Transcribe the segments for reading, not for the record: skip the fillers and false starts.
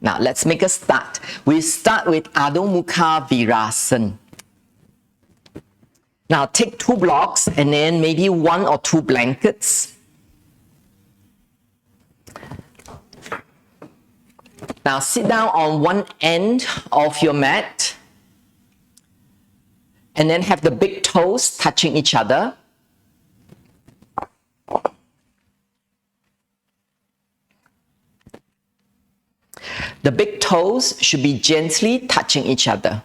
Now let's make a start. We start with Adho Mukha Svanasana. Now take 2 blocks and then maybe 1 or 2 blankets. Now sit down on one end of your mat and then have the big toes touching each other. The big toes should be gently touching each other.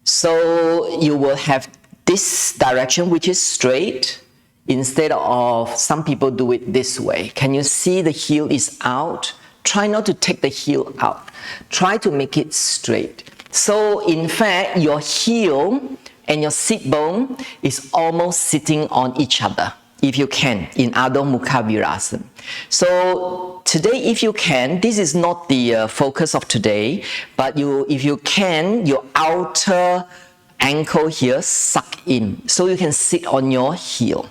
So you will have this direction, which is straight, instead of some people do it this way. Can you see the heel is out? Try not to take the heel out. Try to make it straight. So in fact, your heel and your sit bone is almost sitting on each other, if you can, in Adho Mukha Svanasana. So today, if you can, this is not the focus of today, but if you can, your outer ankle here suck in, so you can sit on your heel.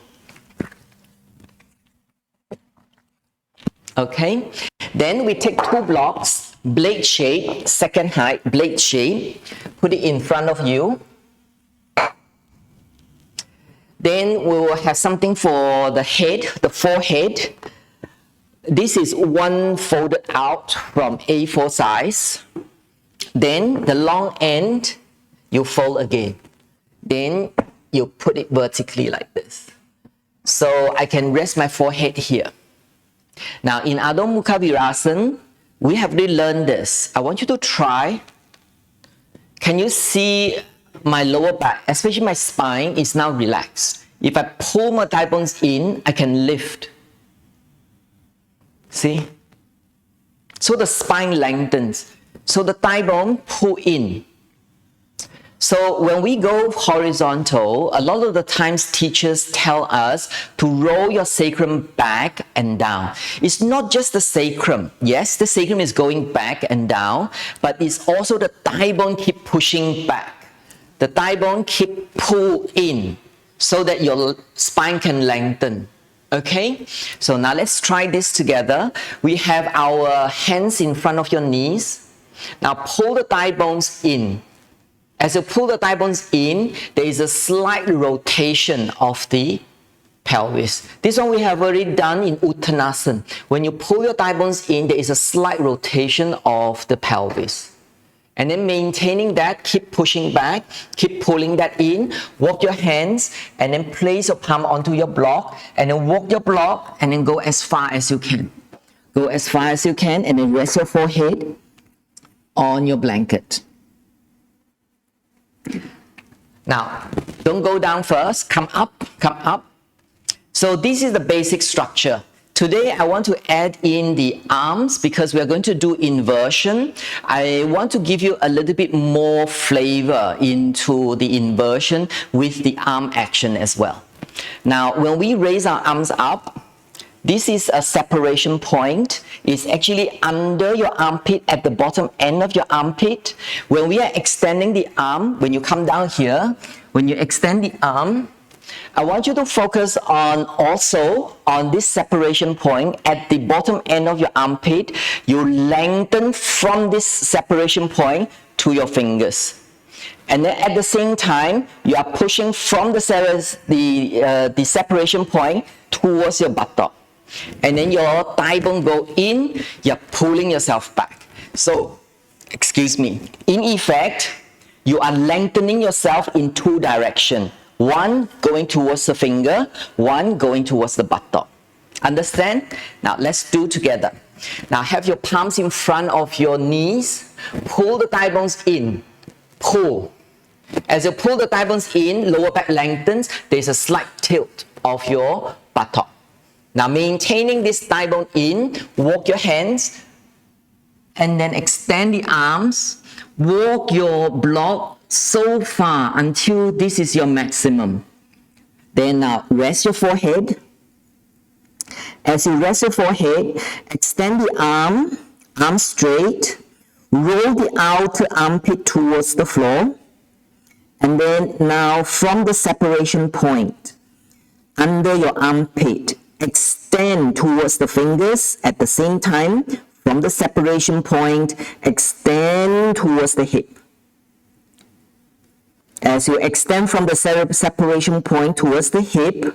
Okay, then we take 2 blocks, blade shape, second height, blade shape, put it in front of you. Then we will have something for the head, the forehead. This is one folded out from A4 size. Then the long end, you fold again. Then you put it vertically like this. So I can rest my forehead here. Now in Adho Mukha Svanasana, we have already learned this. I want you to try. Can you see my lower back, especially my spine, is now relaxed? If I pull my thigh bones in, I can lift. See? So the spine lengthens. So the thigh bone pull in. So when we go horizontal, a lot of the times teachers tell us to roll your sacrum back and down. It's not just the sacrum. Yes, the sacrum is going back and down, but it's also the thigh bone keep pushing back. The thigh bone keep pull in so that your spine can lengthen. Okay, so now let's try this together. We have our hands in front of your knees. Now pull the thigh bones in. As you pull the thigh bones in, there is a slight rotation of the pelvis. This one we have already done in Uttanasana. When you pull your thigh bones in, there is a slight rotation of the pelvis. And then maintaining that, keep pushing back, keep pulling that in, walk your hands, and then place your palm onto your block, and then walk your block, and then go as far as you can. Go as far as you can, and then rest your forehead on your blanket. Now, don't go down first, come up, come up. So this is the basic structure. Today, I want to add in the arms because we are going to do inversion. I want to give you a little bit more flavor into the inversion with the arm action as well. Now, when we raise our arms up, this is a separation point. It's actually under your armpit, at the bottom end of your armpit. When we are extending the arm, when you come down here, when you extend the arm, I want you to focus on also on this separation point at the bottom end of your armpit. You lengthen from this separation point to your fingers. And then at the same time, you are pushing from the separation point towards your buttock. And then your thigh bone go in, you're pulling yourself back. So, excuse me, in effect, you are lengthening yourself in 2 directions. One going towards the finger, one going towards the buttock. Understand? Now let's do together. Now have your palms in front of your knees. Pull the thigh bones in. Pull. As you pull the thigh bones in, lower back lengthens. There's a slight tilt of your buttock. Now maintaining this thigh bone in, walk your hands and then extend the arms. Walk your block so far until this is your maximum. Then now rest your forehead. As you rest your forehead, extend the arm straight, roll the outer armpit towards the floor, and then now from the separation point, under your armpit, extend towards the fingers at the same time From the separation point, extend towards the hip. As you extend from the separation point towards the hip,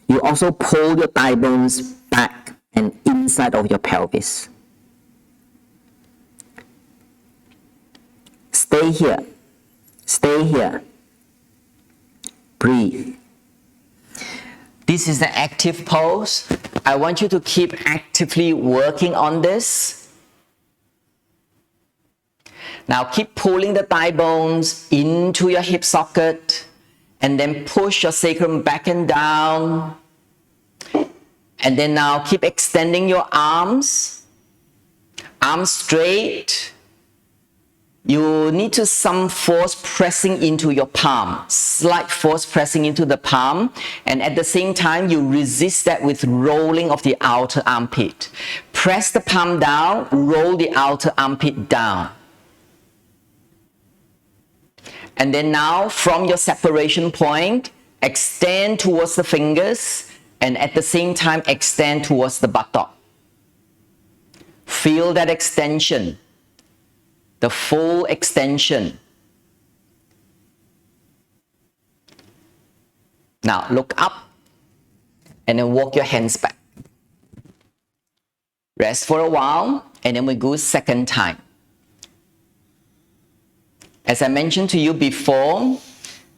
you also pull your thigh bones back and inside of your pelvis. Stay here. Stay here. Breathe. This is the active pose. I want you to keep actively working on this. Now keep pulling the thigh bones into your hip socket and then push your sacrum back and down. And then now keep extending your arms. Arms straight. You need to some force pressing into your palm, slight force pressing into the palm, and at the same time you resist that with rolling of the outer armpit. Press the palm down, roll the outer armpit down. And then now from your separation point, extend towards the fingers and at the same time extend towards the buttock. Feel that extension. The full extension. Now look up and then walk your hands back. Rest for a while and then we go second time. As I mentioned to you before,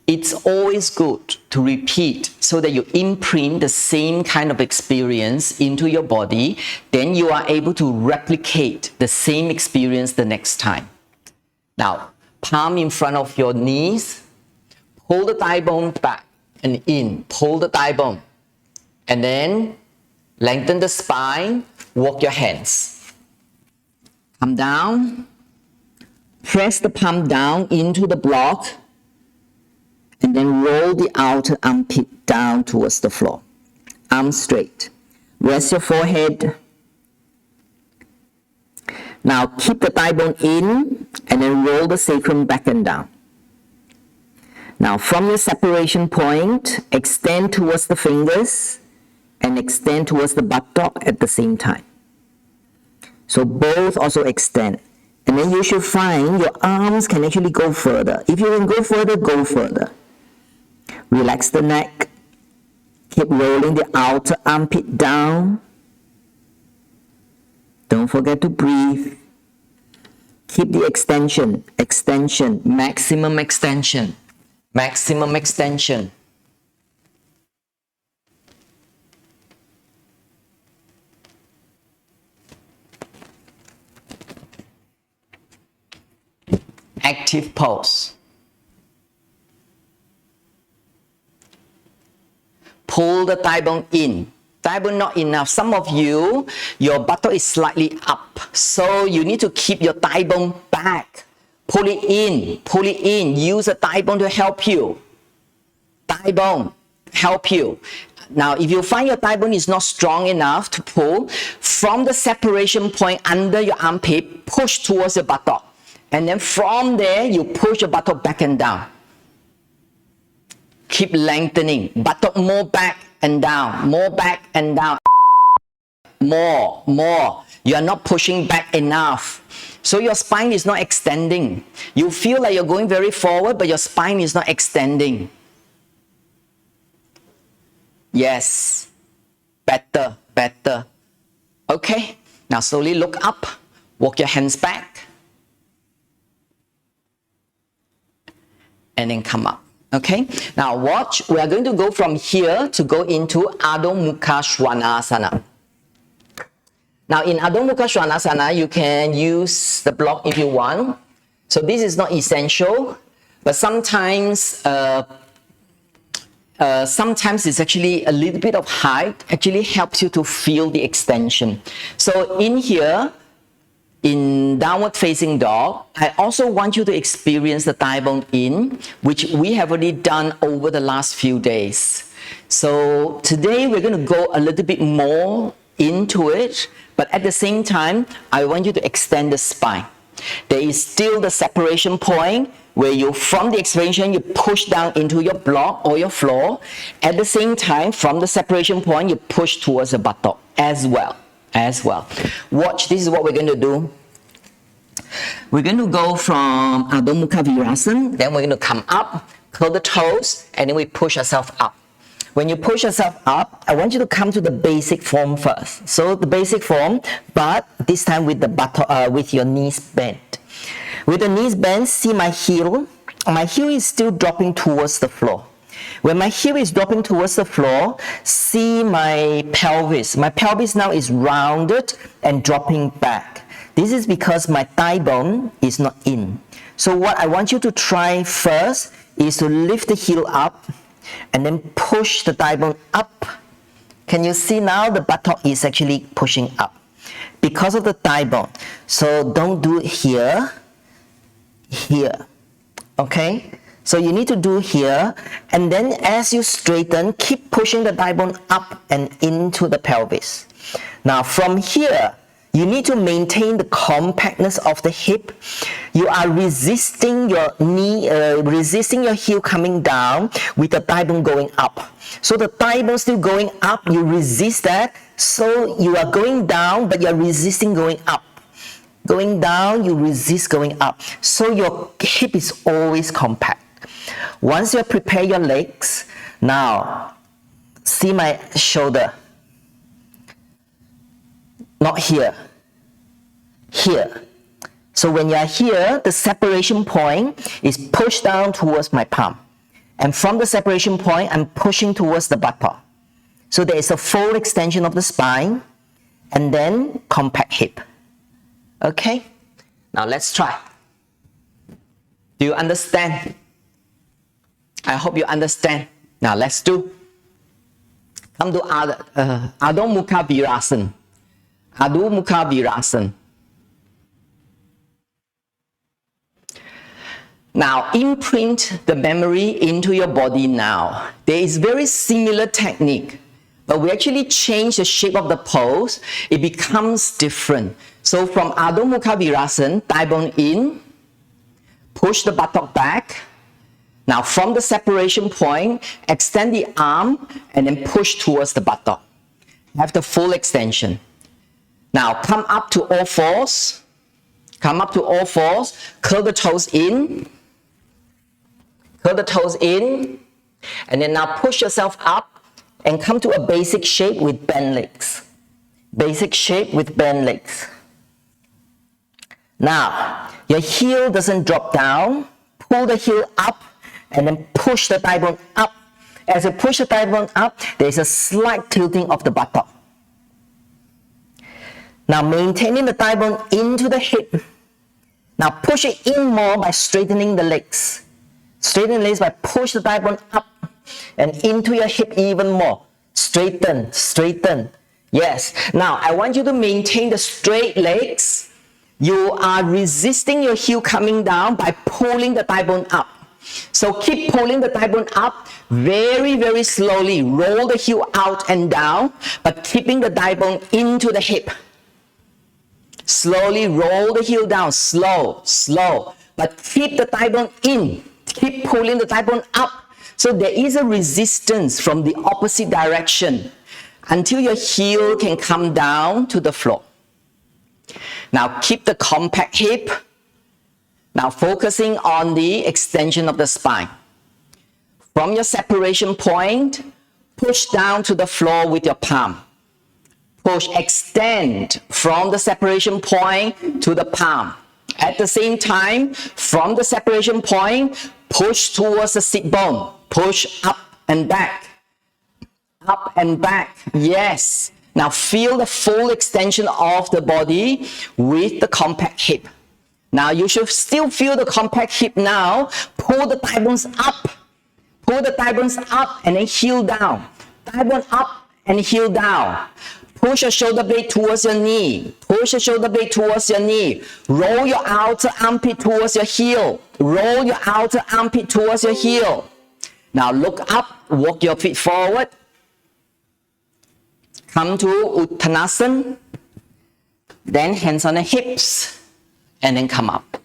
it's always good to repeat so that you imprint the same kind of experience into your body. Then you are able to replicate the same experience the next time. Now, palm in front of your knees. Pull the thigh bone back and in. Pull the thigh bone. And then lengthen the spine. Walk your hands. Come down. Press the palm down into the block. And then roll the outer armpit down towards the floor. Arms straight. Rest your forehead. Now keep the thigh bone in and then roll the sacrum back and down. Now from your separation point, extend towards the fingers and extend towards the buttock at the same time. So both also extend. And then you should find your arms can actually go further. If you can go further, go further. Relax the neck. Keep rolling the outer armpit down. Don't forget to breathe. Keep the extension, extension, maximum extension, maximum extension. Active pose. Pull the thigh bone in. Thigh bone not enough. Some of you, your buttock is slightly up. So you need to keep your thigh bone back. Pull it in. Pull it in. Use a thigh bone to help you. Thigh bone help you. Now, if you find your thigh bone is not strong enough to pull, from the separation point under your armpit, push towards your buttock. And then from there, you push your buttock back and down. Keep lengthening. Buttock more back and down. More back and down. More, more. You are not pushing back enough. So your spine is not extending. You feel like you're going very forward, but your spine is not extending. Yes. Better, better. Okay. Now slowly look up. Walk your hands back. And then come up. Okay, now watch. We are going to go from here to go into Adho Mukha Svanasana. Now in Adho Mukha Svanasana, you can use the block if you want. So this is not essential, but sometimes it's actually a little bit of height actually helps you to feel the extension. So in here, in Downward Facing Dog, I also want you to experience the thigh bone in, which we have already done over the last few days. So today we're going to go a little bit more into it, but at the same time, I want you to extend the spine. There is still the separation point where you, from the extension, you push down into your block or your floor. At the same time, from the separation point, you push towards the buttock as well. as well. Watch, this is what we're going to do. We're going to go from Adho Mukha Svanasana, then we're going to come up, curl the toes, and then we push ourselves up. When you push yourself up, I want you to come to the basic form first. So the basic form, but this time with the with your knees bent. With the knees bent, see my heel. My heel is still dropping towards the floor. When my heel is dropping towards the floor, see my pelvis. My pelvis now is rounded and dropping back. This is because my thigh bone is not in. So what I want you to try first is to lift the heel up and then push the thigh bone up. Can you see now the buttock is actually pushing up because of the thigh bone. So don't do it here, here, okay? So you need to do here, and then as you straighten, keep pushing the thigh bone up and into the pelvis. Now from here, you need to maintain the compactness of the hip. You are resisting your knee, resisting your heel coming down with the thigh bone going up. So the thigh bone still going up, you resist that. So you are going down, but you are resisting going up. Going down, you resist going up. So your hip is always compact. Once you prepare your legs, now see my shoulder. Not here, here. So when you are here, the separation point is pushed down towards my palm. And from the separation point, I'm pushing towards the buttock. So there is a full extension of the spine, and then compact hip. Okay? Now let's try. Do you understand? I hope you understand. Now let's do. Come to Adho Mukha Svanasana. Adho Mukha Svanasana. Now imprint the memory into your body now. There is very similar technique, but we actually change the shape of the pose. It becomes different. So from Adho Mukha Svanasana, thigh bone in, push the buttock back. Now from the separation point, extend the arm and then push towards the buttock. Have the full extension. Now come up to all fours. Come up to all fours. Curl the toes in. Curl the toes in. And then now push yourself up and come to a basic shape with bent legs. Basic shape with bent legs. Now, your heel doesn't drop down. Pull the heel up and then push the thigh bone up. As you push the thigh bone up, there is a slight tilting of the buttock. Now maintaining the thigh bone into the hip. Now push it in more by straightening the legs. Straighten the legs by push the thigh bone up and into your hip even more. Straighten, straighten. Yes. Now I want you to maintain the straight legs. You are resisting your heel coming down by pulling the thigh bone up. So keep pulling the thigh bone up very, very slowly. Roll the heel out and down, but keeping the thigh bone into the hip. Slowly roll the heel down, slow, slow, but keep the thigh bone in. Keep pulling the thigh bone up. So there is a resistance from the opposite direction until your heel can come down to the floor. Now keep the compact hip. Now focusing on the extension of the spine. From your separation point, push down to the floor with your palm. Push, extend from the separation point to the palm. At the same time, from the separation point, push towards the sit bone. Push up and back. Up and back. Yes. Now feel the full extension of the body with the compact hip. Now you should still feel the compact hip now. Pull the thigh bones up. Pull the thigh bones up and then heel down. Thigh bone up and heel down. Push your shoulder blade towards your knee. Push your shoulder blade towards your knee. Roll your outer armpit towards your heel. Roll your outer armpit towards your heel. Now look up, walk your feet forward. Come to Uttanasana. Then hands on the hips. And then come up.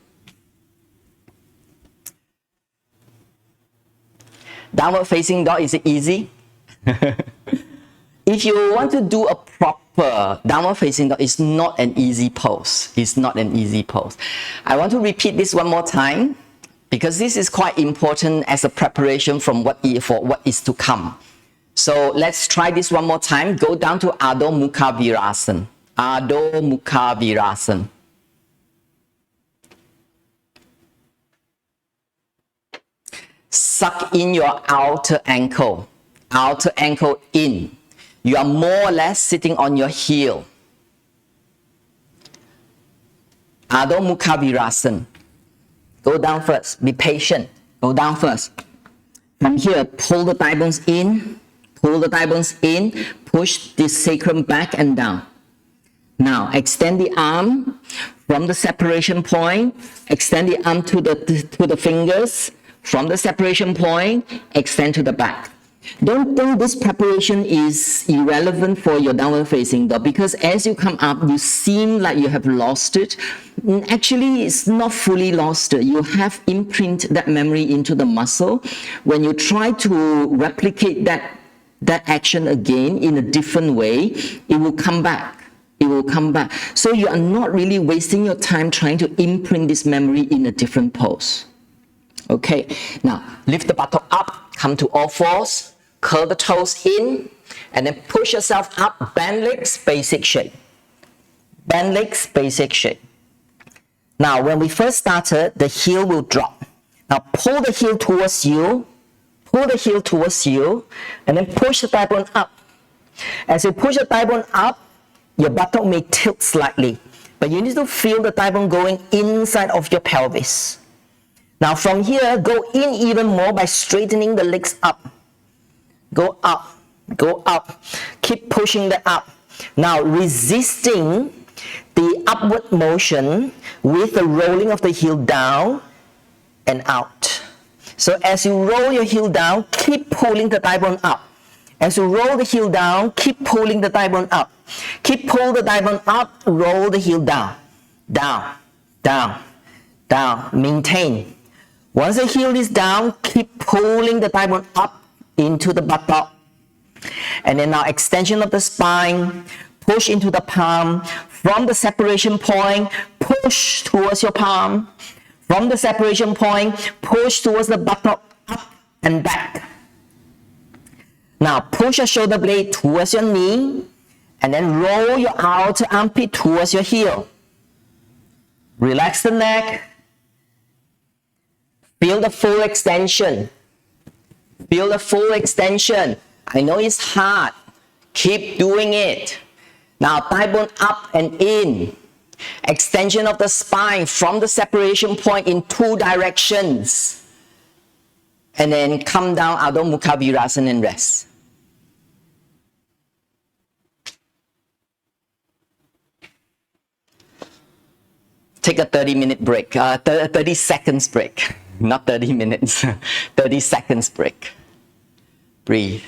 Downward facing dog is easy. If you want to do a proper downward facing dog is not an easy pose. It's not an easy pose. I want to repeat this one more time because this is quite important as a preparation for what is to come. So let's try this one more time. Go down to Adho Mukha Svanasana. Adho Mukha Svanasana. Suck in your outer ankle in. You are more or less sitting on your heel. Adho Mukha Svanasana. Go down first. Be patient. Go down first. From here, pull the thigh bones in. Pull the thigh bones in. Push the sacrum back and down. Now, extend the arm from the separation point. Extend the arm to the fingers. From the separation point, extend to the back. Don't think this preparation is irrelevant for your downward facing dog, because as you come up, you seem like you have lost it. Actually, it's not fully lost. You have imprinted that memory into the muscle. When you try to replicate that action again in a different way, it will come back. It will come back. So you are not really wasting your time trying to imprint this memory in a different pose. Okay, now lift the buttock up, come to all fours, curl the toes in, and then push yourself up, bend legs, basic shape. Bend legs, basic shape. Now, when we first started, the heel will drop. Now, pull the heel towards you, and then push the thigh bone up. As you push the thigh bone up, your buttock may tilt slightly, but you need to feel the thigh bone going inside of your pelvis. Now from here, go in even more by straightening the legs up. Go up, go up. Keep pushing the up. Now resisting the upward motion with the rolling of the heel down and out. So as you roll your heel down, keep pulling the thigh bone up. As you roll the heel down, keep pulling the thigh bone up. Keep pull the thigh bone up, roll the heel down. Down, down, down. Maintain. Once the heel is down, keep pulling the thigh bone up into the buttock. And then now extension of the spine, push into the palm. From the separation point, push towards your palm. From the separation point, push towards the buttock, up and back. Now push your shoulder blade towards your knee, and then roll your outer armpit towards your heel. Relax the neck. Feel the full extension. Feel the full extension. I know it's hard. Keep doing it. Now thigh bone up and in. Extension of the spine from the separation point in two directions. And then come down, Adho Mukha Svanasana, and rest. Take a 30-minute break, 30 seconds break. Not 30 minutes, 30 seconds break. Breathe.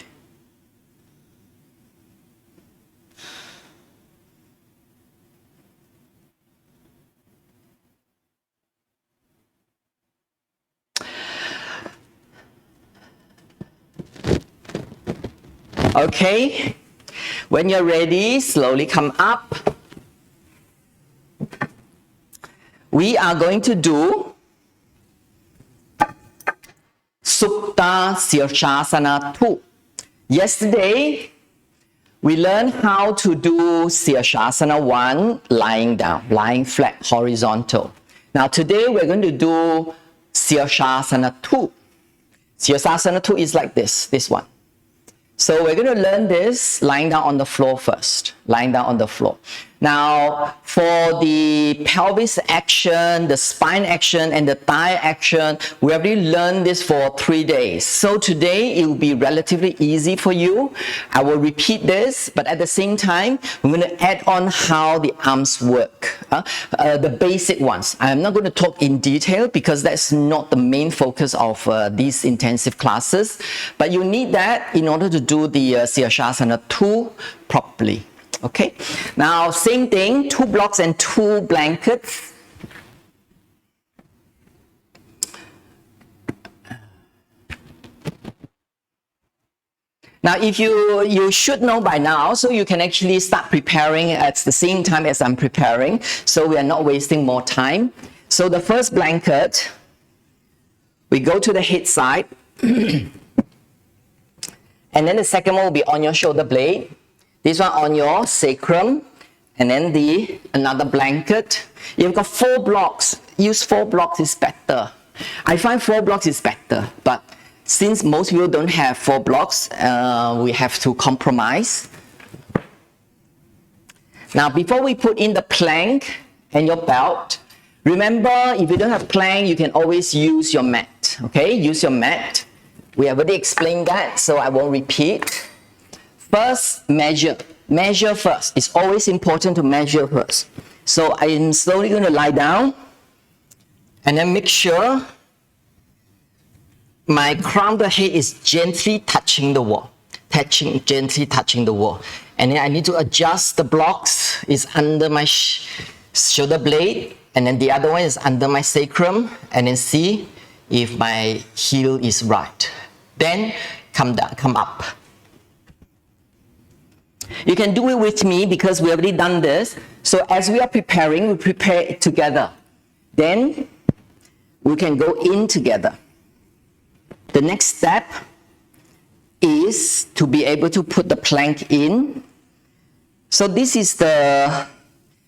Okay, when you're ready, slowly come up. We are going to do Sirsasana II. Yesterday, we learned how to do Sirsasana I, lying down, lying flat, horizontal. Now today, we're going to do Sirsasana II. Sirsasana II is like this one. So we're going to learn this lying down on the floor first, lying down on the floor. Now, for the pelvis action, the spine action, and the thigh action, we already learned this for 3 days. So today, it will be relatively easy for you. I will repeat this, but at the same time, I'm going to add on how the arms work, the basic ones. I'm not going to talk in detail because that's not the main focus of these intensive classes, but you need that in order to do the Sirsasana II properly. Okay, now same thing, 2 blocks and 2 blankets. Now, if you should know by now, so you can actually start preparing at the same time as I'm preparing, so we are not wasting more time. So the first blanket, we go to the head side, and then the second one will be on your shoulder blade. This one on your sacrum, and then another blanket. You've got 4 blocks. Use 4 blocks is better. I find 4 blocks is better, but since most people don't have 4 blocks, we have to compromise. Now, before we put in the plank and your belt, remember, if you don't have plank, you can always use your mat, okay? Use your mat. We have already explained that, so I won't repeat. First, measure. Measure first. It's always important to measure first. So I am slowly going to lie down, and then make sure my crown of the head is gently touching the wall. Gently touching the wall. And then I need to adjust the blocks. It's under my shoulder blade, and then the other one is under my sacrum, and then see if my heel is right. Then come down, come up. You can do it with me because we already done this. So as we are preparing, we prepare it together. Then we can go in together. The next step is to be able to put the plank in. So this is the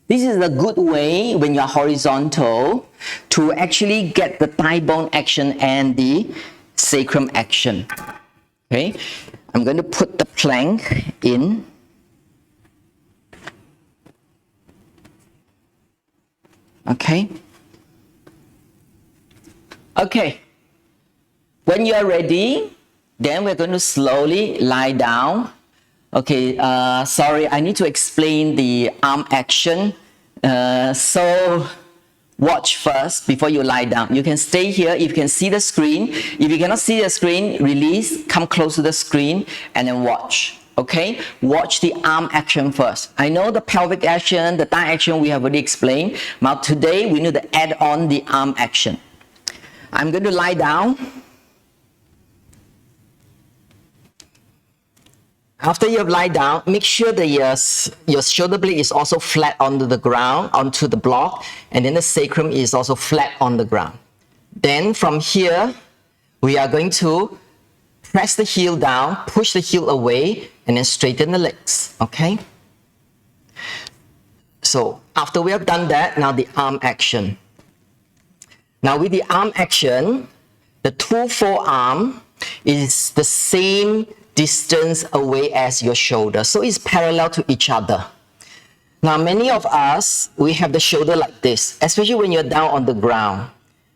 good way when you are horizontal to actually get the thigh bone action and the sacrum action. Okay, I'm going to put the plank in. Okay. Okay. When you are ready, then we're going to slowly lie down. Okay, sorry, I need to explain the arm action. So watch first before you lie down. You can stay here if you can see the screen. If you cannot see the screen, release, come close to the screen, and then watch. Okay, watch the arm action first. I know the pelvic action, the thigh action we have already explained. Now today we need to add on the arm action. I'm going to lie down. After you have lied down, make sure that your shoulder blade is also flat onto the ground, onto the block, and then the sacrum is also flat on the ground. Then from here, we are going to press the heel down, push the heel away, and then straighten the legs, okay? So after we have done that, now the arm action. Now with the arm action, the 2 forearm is the same distance away as your shoulder. So it's parallel to each other. Now many of us, we have the shoulder like this, especially when you're down on the ground.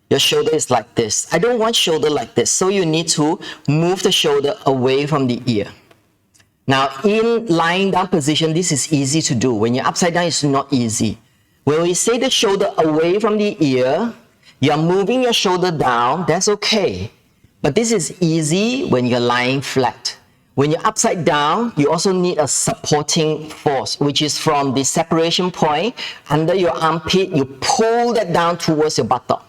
Your shoulder is like this. I don't want shoulder like this. So you need to move the shoulder away from the ear. Now in lying down position, this is easy to do. When you're upside down, it's not easy. When we say the shoulder away from the ear, you're moving your shoulder down, that's okay. But this is easy when you're lying flat. When you're upside down, you also need a supporting force, which is from the separation point under your armpit. You pull that down towards your buttock.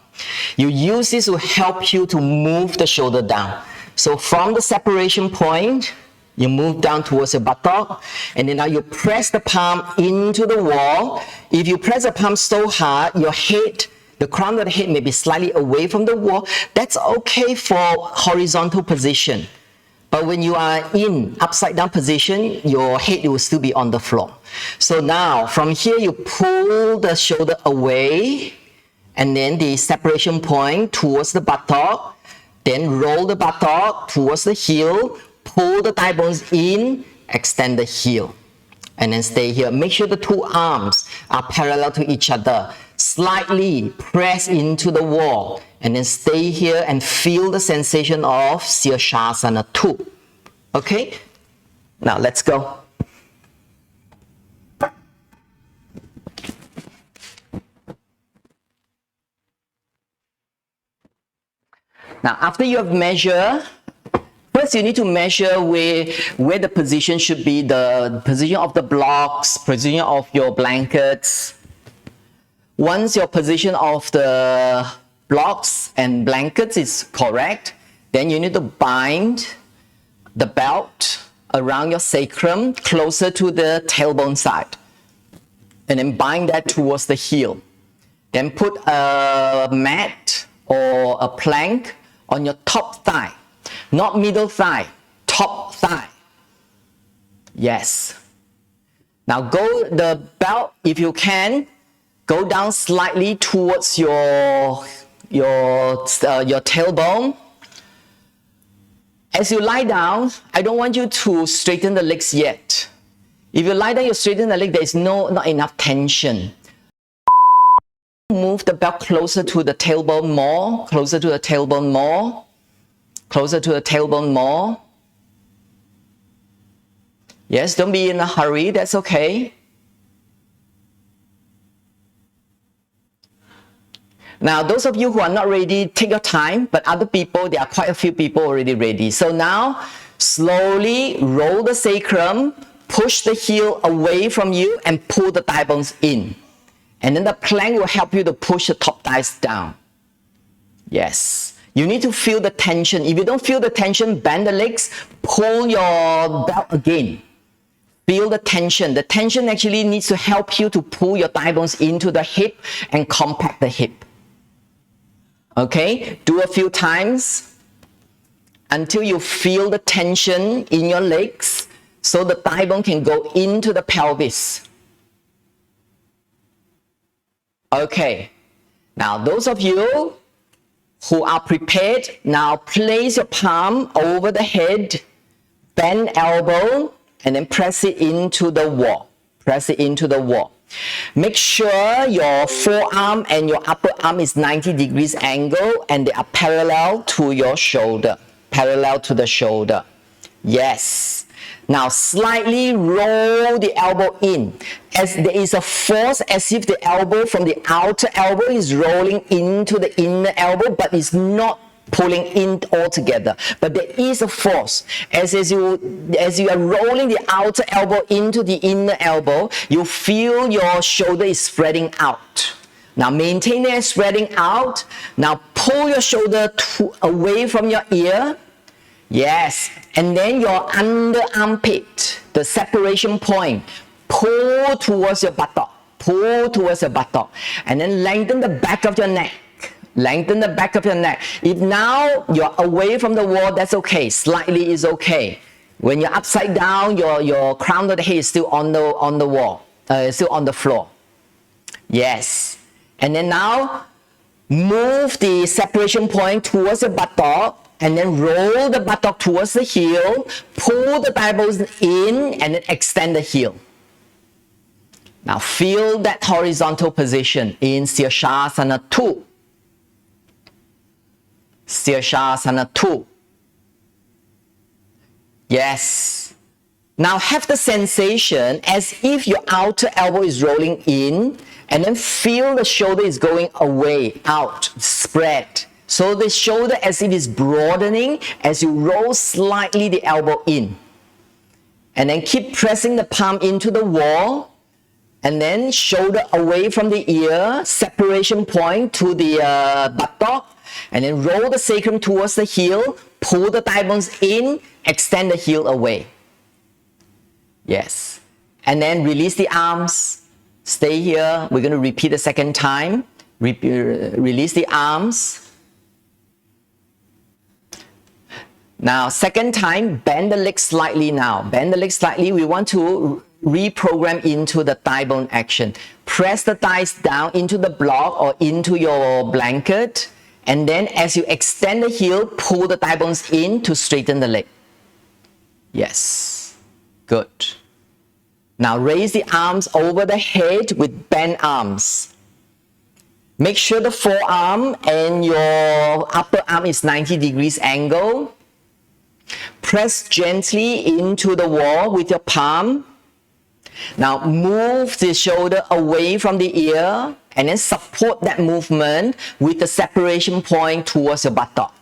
You use this to help you to move the shoulder down. So from the separation point, you move down towards your buttock, and then now you press the palm into the wall. If you press the palm so hard, your head, the crown of the head may be slightly away from the wall. That's okay for horizontal position. But when you are in upside down position, your head will still be on the floor. So now from here, you pull the shoulder away, and then the separation point towards the buttock, then roll the buttock towards the heel, pull the thigh bones in, extend the heel, and then stay here. Make sure the 2 arms are parallel to each other. Slightly press into the wall, and then stay here and feel the sensation of Sirsasana II. Okay? Now let's go. Now after you have measured, first you need to measure where the position should be, the position of the blocks, position of your blankets. Once your position of the blocks and blankets is correct, then you need to bind the belt around your sacrum, closer to the tailbone side. And then bind that towards the heel. Then put a mat or a plank on your top thigh. Not middle thigh, top thigh. Yes. Now go the belt, if you can, go down slightly towards your tailbone. As you lie down, I don't want you to straighten the legs yet. If you lie down, you straighten the leg, there is not enough tension. Move the belt closer to the tailbone more, closer to the tailbone more, closer to the tailbone more. Yes, don't be in a hurry, that's okay. Now, those of you who are not ready, take your time, but other people, there are quite a few people already ready. So now, slowly roll the sacrum, push the heel away from you and pull the thigh bones in. And then the plank will help you to push the top thighs down. Yes. You need to feel the tension. If you don't feel the tension, bend the legs, pull your belt again. Feel the tension. The tension actually needs to help you to pull your thigh bones into the hip and compact the hip. Okay? Do a few times until you feel the tension in your legs so the thigh bone can go into the pelvis. Okay. Now, those of you who are prepared, now place your palm over the head, bend elbow, and then press it into the wall. Press it into the wall. Make sure your forearm and your upper arm is 90 degrees angle and they are parallel to your shoulder. Parallel to the shoulder. Yes. Now slightly roll the elbow in. As there is a force as if the elbow from the outer elbow is rolling into the inner elbow, but it's not pulling in altogether. But there is a force. As you are rolling the outer elbow into the inner elbow, you feel your shoulder is spreading out. Now maintain it spreading out. Now pull your shoulder away from your ear. Yes. And then your under armpit, the separation point, pull towards your buttock. Pull towards your buttock. And then lengthen the back of your neck. Lengthen the back of your neck. If now you're away from the wall, that's okay. Slightly is okay. When you're upside down, your crown of the head is still on the wall, still on the floor. Yes. And then now move the separation point towards the buttock, and then roll the buttock towards the heel. Pull the thigh bones in, and then extend the heel. Now feel that horizontal position in Sirsasana II. Sirsasana II. Yes. Now have the sensation as if your outer elbow is rolling in, and then feel the shoulder is going away, out, spread. So the shoulder as if it's broadening as you roll slightly the elbow in. And then keep pressing the palm into the wall. And then shoulder away from the ear, separation point to the buttock. And then roll the sacrum towards the heel, pull the thigh bones in, extend the heel away. Yes. And then release the arms. Stay here. We're going to repeat the second time. Release the arms. Now, second time, bend the legs slightly now. Bend the legs slightly. We want to reprogram into the thigh bone action. Press the thighs down into the block or into your blanket. And then as you extend the heel, pull the thigh bones in to straighten the leg. Yes. Good. Now raise the arms over the head with bent arms. Make sure the forearm and your upper arm is 90 degrees angle. Press gently into the wall with your palm. Now move the shoulder away from the ear and then support that movement with the separation point towards your buttock.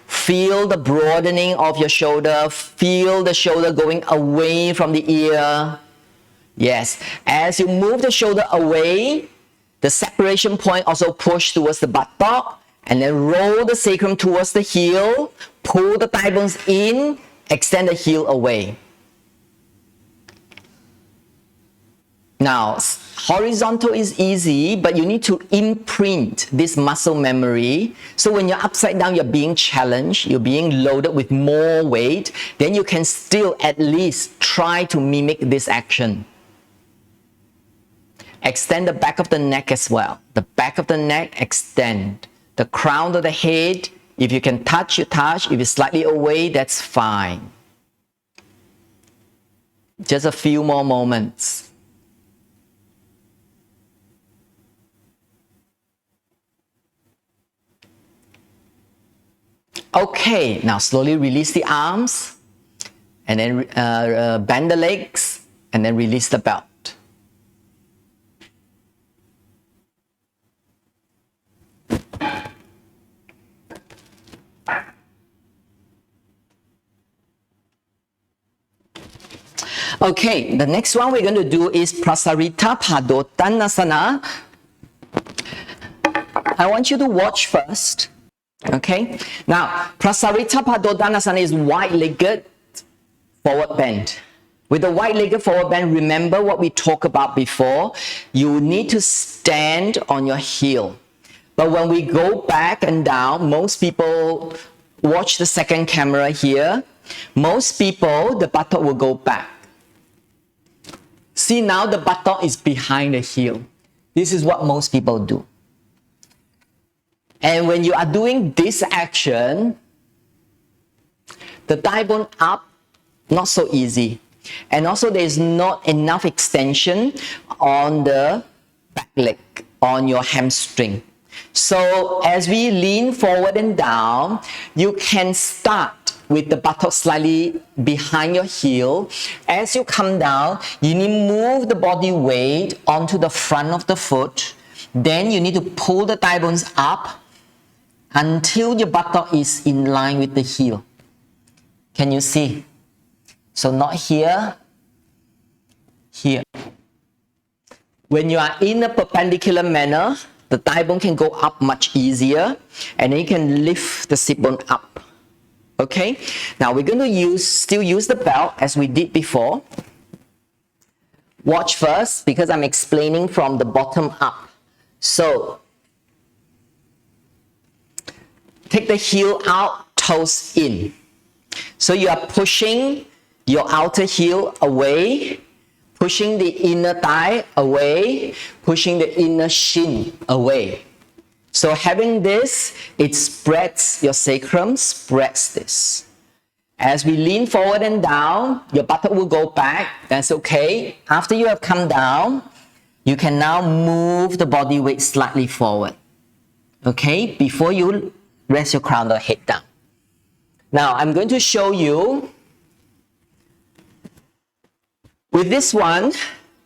Feel the broadening of your shoulder. Feel the shoulder going away from the ear. Yes. As you move the shoulder away, the separation point also push towards the buttock. And then roll the sacrum towards the heel. Pull the thigh bones in. extend the heel away. Now, horizontal is easy, but you need to imprint this muscle memory. So when you're upside down, you're being challenged, you're being loaded with more weight, then you can still at least try to mimic this action. Extend the back of the neck as well. The back of the neck, extend. The crown of the head, if you can touch, you touch. If it's slightly away, that's fine. Just a few more moments. Okay, now slowly release the arms and then bend the legs and then release the belt. Okay, the next one we're going to do is Prasarita Padottanasana. I want you to watch first. Okay, now Prasarita Padottanasana is wide-legged forward bend. With the wide-legged forward bend, remember what we talked about before. You need to stand on your heel. But when we go back and down, most people watch the second camera here. Most people, the buttock will go back. See, now the buttock is behind the heel. This is what most people do. And when you are doing this action, the thigh bone up, not so easy. And also there is not enough extension on the back leg, on your hamstring. So as we lean forward and down, you can start with the buttock slightly behind your heel. As you come down, you need to move the body weight onto the front of the foot. Then you need to pull the thigh bones up until your buttock is in line with the heel. Can you see? So not here, here. When you are in a perpendicular manner, the thigh bone can go up much easier, and then you can lift the sit bone up. Okay? Now we're going to still use the belt as we did before. Watch first, because I'm explaining from the bottom up. So take the heel out, toes in. So you are pushing your outer heel away, pushing the inner thigh away, pushing the inner shin away. So having this, it spreads your sacrum, spreads this. As we lean forward and down, your buttock will go back. That's okay. After you have come down, you can now move the body weight slightly forward. Okay? Before you rest your crown of the head down. Now, I'm going to show you with this one,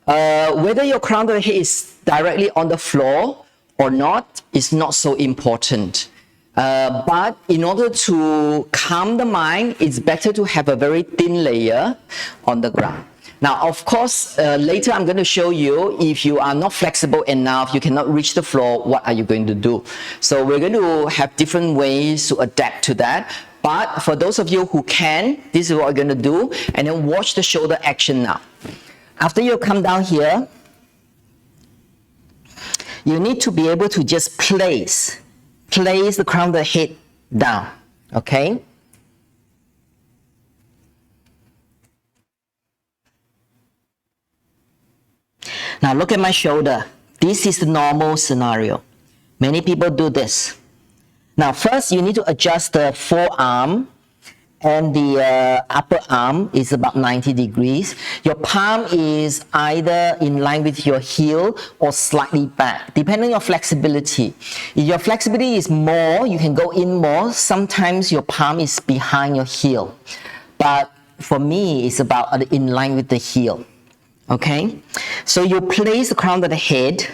whether your crown of the head is directly on the floor or not is not so important. But in order to calm the mind, it's better to have a very thin layer on the ground. Now, of course, later I'm going to show you if you are not flexible enough, you cannot reach the floor, what are you going to do? So we're going to have different ways to adapt to that. But for those of you who can, this is what we're going to do. And then watch the shoulder action now. After you come down here, you need to be able to just place the crown of the head down. Okay? Now look at my shoulder. This is the normal scenario. Many people do this. Now first you need to adjust the forearm, and the upper arm is about 90 degrees. Your palm is either in line with your heel or slightly back, depending on your flexibility. If your flexibility is more, you can go in more. Sometimes your palm is behind your heel. But for me, it's about in line with the heel. Okay? So you place the crown of the head.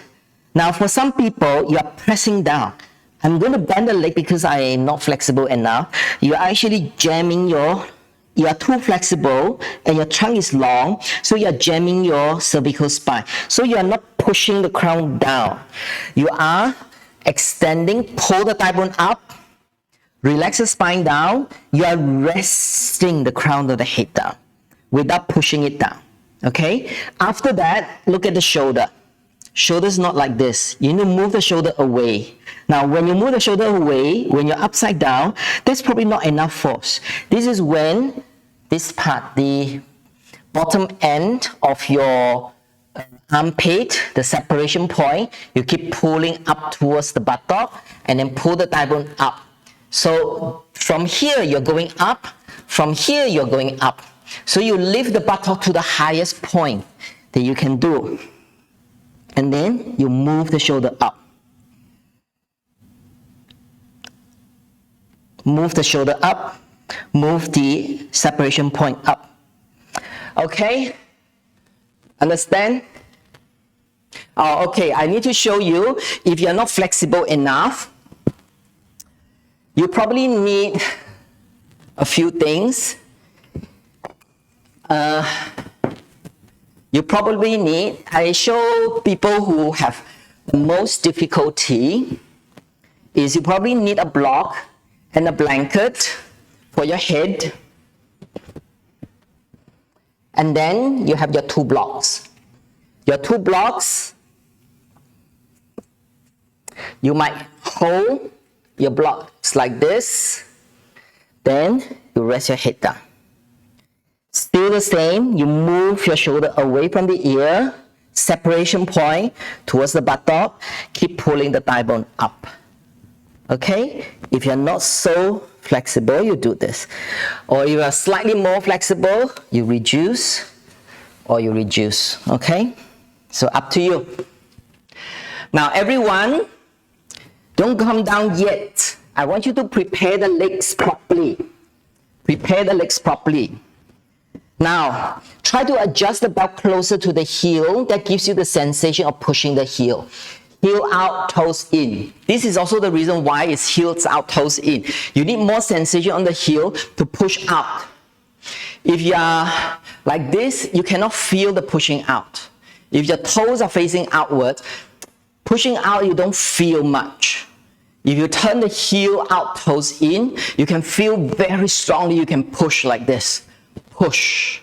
Now for some people, you are pressing down. I'm going to bend the leg because I am not flexible enough. You're actually jamming you are too flexible and your trunk is long, so you're jamming your cervical spine. So you are not pushing the crown down. You are extending, pull the thigh bone up, Relax the spine down. You are resting the crown of the head down without pushing it down. Okay? After that, look at the shoulder. Shoulder's not like this. You need to move the shoulder away. Now, when you move the shoulder away, when you're upside down, that's probably not enough force. This is when this part, the bottom end of your armpit, the separation point, you keep pulling up towards the buttock and then pull the thigh bone up. So from here, you're going up. From here, you're going up. So you lift the buttock to the highest point that you can do. And then you move the shoulder up. Move the shoulder up. Move the separation point up. Okay? Understand? Oh, okay, I need to show you, if you're not flexible enough, you probably need a few things. You probably need, I show people who have the most difficulty, is you probably need a block and a blanket for your head. And then you have your two blocks. Your two blocks, you might hold your blocks like this, then you rest your head down. Still the same, you move your shoulder away from the ear, separation point towards the buttock, keep pulling the thigh bone up. Okay? If you're not so flexible, you do this. Or if you are slightly more flexible, you reduce or you reduce. Okay? So up to you. Now everyone, don't come down yet. I want you to prepare the legs properly. Prepare the legs properly. Now, try to adjust the belt closer to the heel. That gives you the sensation of pushing the heel. Heel out, toes in. This is also the reason why it's heels out, toes in. You need more sensation on the heel to push out. If you are like this, you cannot feel the pushing out. If your toes are facing outward, pushing out, you don't feel much. If you turn the heel out, toes in, you can feel very strongly. You can push like this. Push,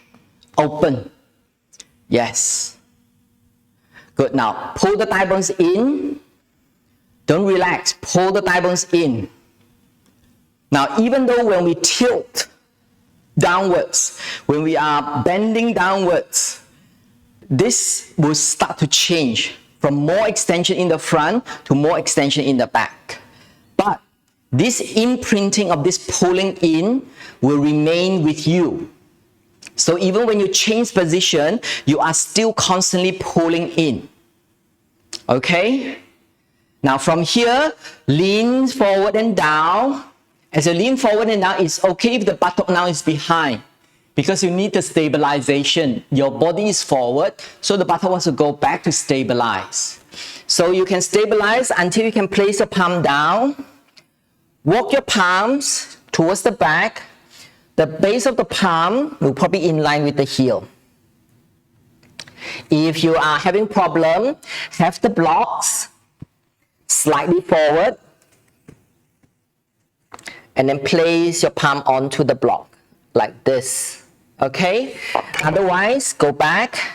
open. Yes. Good. Now, pull the thigh bones in. Don't relax. Pull the thigh bones in. Now, even though when we tilt downwards, when we are bending downwards, this will start to change from more extension in the front to more extension in the back. But this imprinting of this pulling in will remain with you. So even when you change position, you are still constantly pulling in. Okay? Now from here, lean forward and down. As you lean forward and down, it's okay if the buttock now is behind, because you need the stabilization. Your body is forward, so the buttock wants to go back to stabilize. So you can stabilize until you can place your palm down. Walk your palms towards the back. The base of the palm will probably in line with the heel. If you are having problem, have the blocks slightly forward and then place your palm onto the block like this. Okay? Otherwise, go back.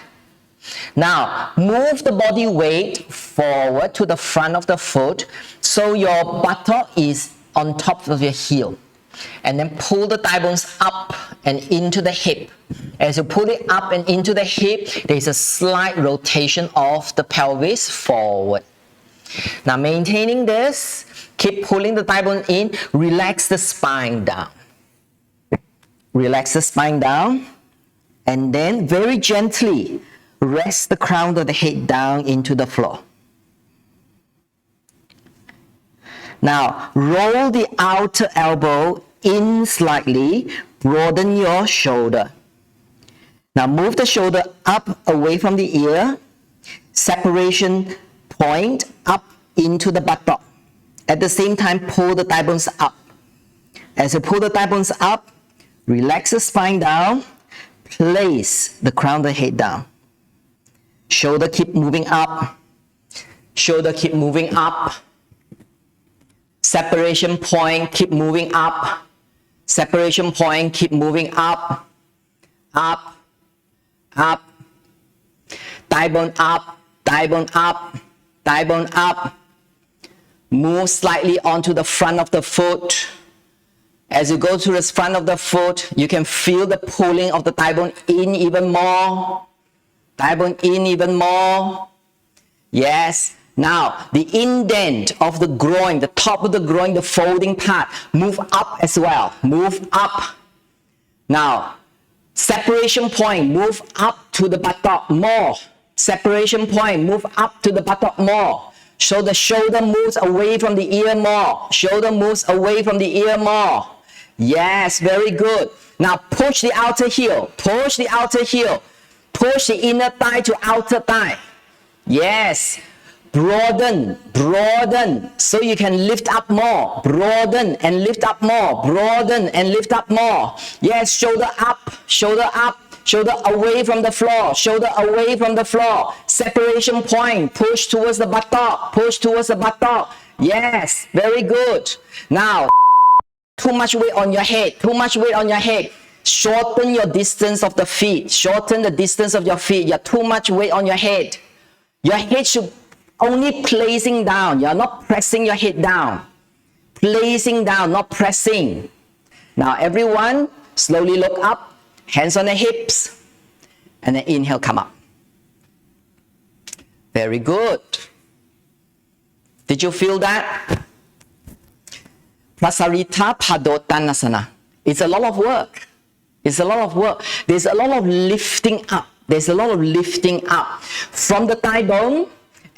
Now, move the body weight forward to the front of the foot so your buttock is on top of your heel. And then pull the thigh bones up and into the hip. As you pull it up and into the hip, there is a slight rotation of the pelvis forward. Now maintaining this, keep pulling the thigh bone in, relax the spine down. Relax the spine down, and then very gently rest the crown of the head down into the floor. Now, roll the outer elbow in slightly, broaden your shoulder. Now, move the shoulder up away from the ear, separation point up into the buttock. At the same time, pull the thigh bones up. As you pull the thigh bones up, relax the spine down, place the crown of the head down. Shoulder keep moving up, shoulder keep moving up. Separation point, keep moving up. Separation point, keep moving up, up, up. Thigh bone up, thigh bone up, thigh bone up. Move slightly onto the front of the foot. As you go to the front of the foot, you can feel the pulling of the thigh bone in even more. Thigh bone in even more. Yes. Now, the indent of the groin, the top of the groin, the folding part, move up as well. Move up. Now, separation point, move up to the buttock more. Separation point, move up to the buttock more. So the shoulder moves away from the ear more. Shoulder moves away from the ear more. Yes, very good. Now, push the outer heel. Push the outer heel. Push the inner thigh to outer thigh. Yes. Broaden, broaden, so you can lift up more. Broaden and lift up more. Broaden and lift up more. Yes, shoulder up, shoulder up, shoulder away from the floor, shoulder away from the floor. Separation point, push towards the buttock, push towards the buttock. Yes, very good. Now, too much weight on your head, too much weight on your head. Shorten your distance of the feet. Shorten the distance of your feet. You have too much weight on your head. Your head should only placing down. You're not pressing your head down. Placing down, not pressing. Now everyone, slowly look up, hands on the hips, and then inhale, come up. Very good. Did you feel that? Prasarita Padottanasana. It's a lot of work. It's a lot of work. There's a lot of lifting up. There's a lot of lifting up from the thigh bone.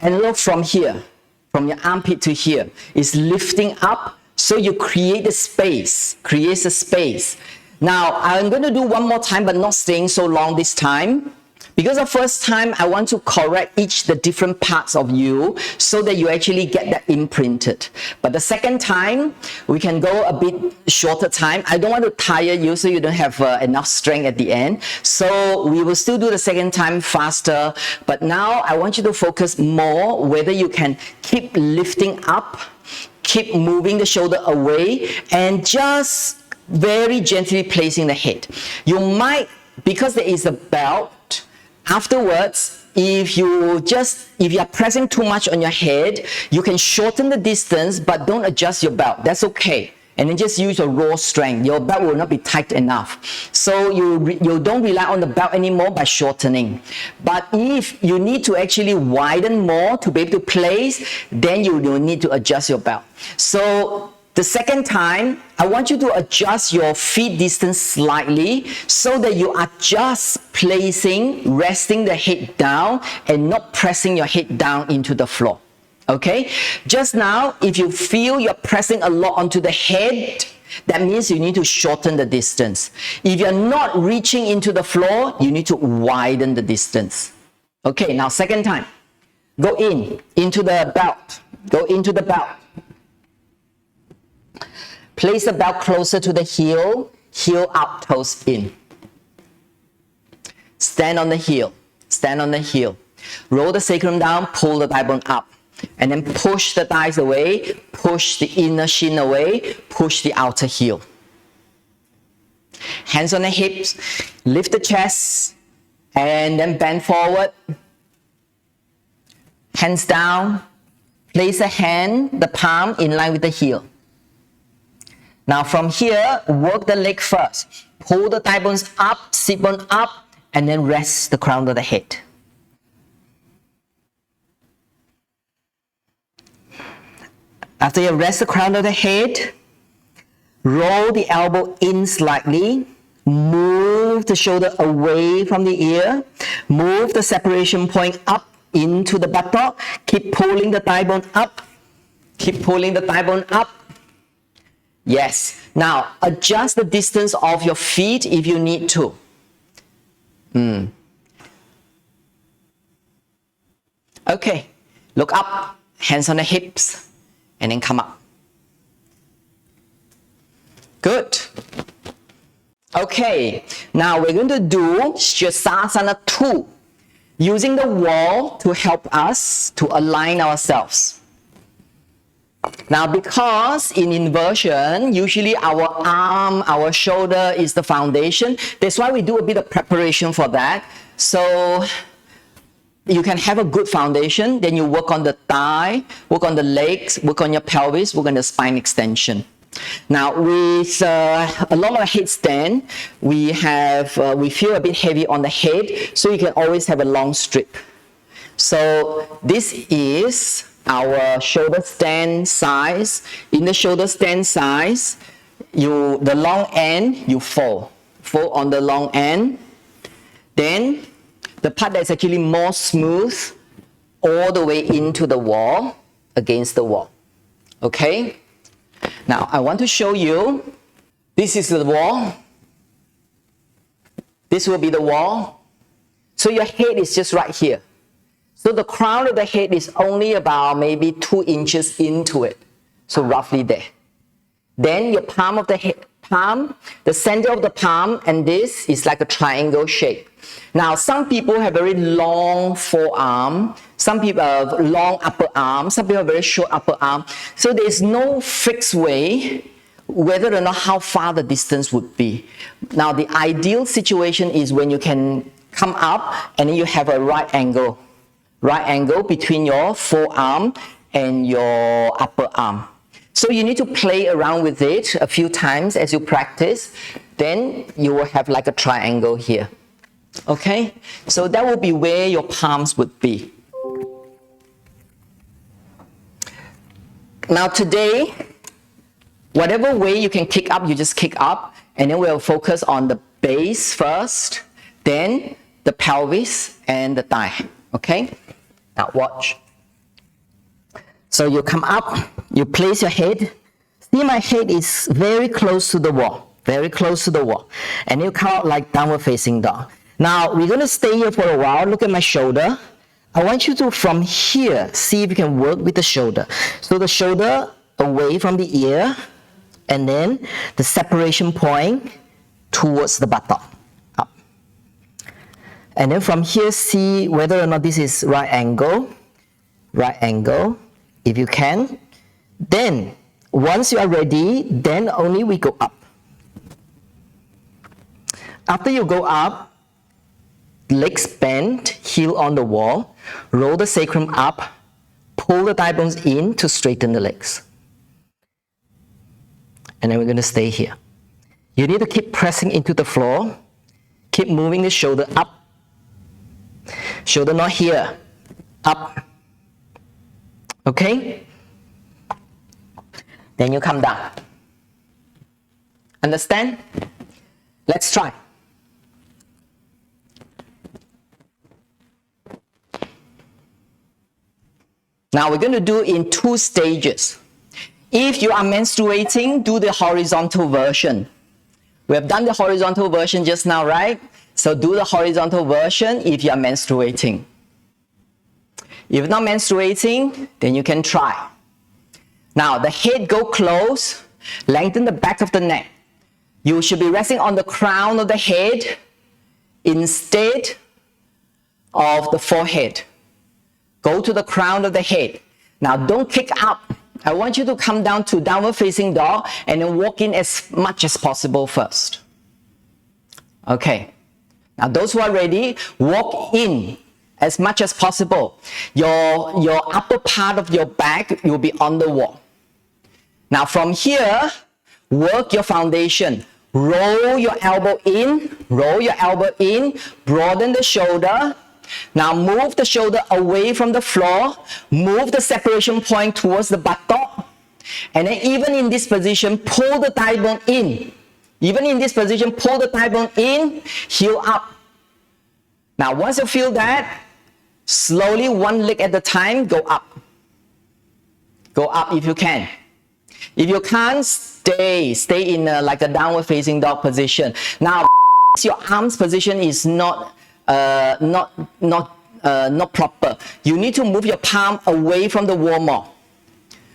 And look from here, from your armpit to here, is lifting up, so you create a space, creates a space. Now, I'm going to do one more time, but not staying so long this time. Because the first time, I want to correct the different parts of you, so that you actually get that imprinted. But the second time, we can go a bit shorter time. I don't want to tire you, so you don't have enough strength at the end. So we will still do the second time faster. But now, I want you to focus more whether you can keep lifting up, keep moving the shoulder away, and just very gently placing the head. You might, because there is a belt, afterwards, if you are pressing too much on your head, you can shorten the distance, but don't adjust your belt. That's okay. And then just use your raw strength. Your belt will not be tight enough. So you don't rely on the belt anymore by shortening. But if you need to actually widen more to be able to place, then you will need to adjust your belt. So the second time, I want you to adjust your feet distance slightly, so that you are just placing, resting the head down and not pressing your head down into the floor. Okay? Just now, if you feel you're pressing a lot onto the head, that means you need to shorten the distance. If you're not reaching into the floor, you need to widen the distance. Okay, now second time. Go into the belt. Go into the belt. Place the belt closer to the heel, heel up, toes in. Stand on the heel, stand on the heel. Roll the sacrum down, pull the thigh bone up. And then push the thighs away, push the inner shin away, push the outer heel. Hands on the hips, lift the chest, and then bend forward. Hands down, place a hand, the palm in line with the heel. Now from here, work the leg first. Pull the thigh bones up, sit bone up, and then rest the crown of the head. After you rest the crown of the head, roll the elbow in slightly, move the shoulder away from the ear, move the separation point up into the buttock, keep pulling the thigh bone up, keep pulling the thigh bone up. Yes. Now, adjust the distance of your feet if you need to. Okay. Look up, hands on the hips, and then come up. Good. Okay. Now, we're going to do Sirsasana II, using the wall to help us to align ourselves. Now, because in inversion, usually our arm, our shoulder is the foundation. That's why we do a bit of preparation for that. So you can have a good foundation, then you work on the thigh, work on the legs, work on your pelvis, work on the spine extension. Now, with a lot of headstand, we feel a bit heavy on the head, so you can always have a long strip. So this is our shoulder stand size. In the shoulder stand size, the long end, you fold on the long end. Then the part that's actually more smooth, all the way into the wall, against the wall. Okay? Now, I want to show you, this is the wall. This will be the wall. So your head is just right here. So the crown of the head is only about maybe 2 inches into it. So roughly there. Then your palm of the head, the center of the palm, and this is like a triangle shape. Now, some people have very long forearm, some people have long upper arm, some people have very short upper arm. So there's no fixed way whether or not how far the distance would be. Now, the ideal situation is when you can come up and then you have a right angle between your forearm and your upper arm. So you need to play around with it a few times as you practice. Then you will have like a triangle here. Okay, so that will be where your palms would be. Now today, whatever way you can kick up, you just kick up, and then we'll focus on the base first, then the pelvis and the thigh. Okay, now watch. So you come up, you place your head. See, my head is very close to the wall, very close to the wall, and you come out like downward facing dog. Now, we're going to stay here for a while. Look at my shoulder. I want you to, from here, see if you can work with the shoulder. So the shoulder away from the ear, and then the separation point towards the buttock. Up. And then from here, see whether or not this is right angle, if you can. Then, once you are ready, then only we go up. After you go up, legs bent, heel on the wall, roll the sacrum up, pull the thigh bones in to straighten the legs. And then we're going to stay here. You need to keep pressing into the floor, keep moving the shoulder up, shoulder not here, up. Okay? Then you come down. Understand? Let's try. Now we're going to do in 2 stages. If you are menstruating, do the horizontal version. We have done the horizontal version just now, right? So do the horizontal version if you are menstruating. If you're not menstruating, then you can try. Now the head go close, lengthen the back of the neck. You should be resting on the crown of the head instead of the forehead. Go to the crown of the head. Now don't kick up. I want you to come down to downward facing dog and then walk in as much as possible first. Okay. Now those who are ready, walk in as much as possible. Your upper part of your back will be on the wall. Now from here, work your foundation. Roll your elbow in, broaden the shoulder. Now move the shoulder away from the floor, move the separation point towards the buttock, and then even in this position, pull the thigh bone in. Even in this position, pull the thigh bone in, heel up. Now once you feel that, slowly, one leg at a time, go up. Go up if you can. If you can't, stay in like a downward facing dog position. Now, your arms position is not proper. You need to move your palm away from the wall more.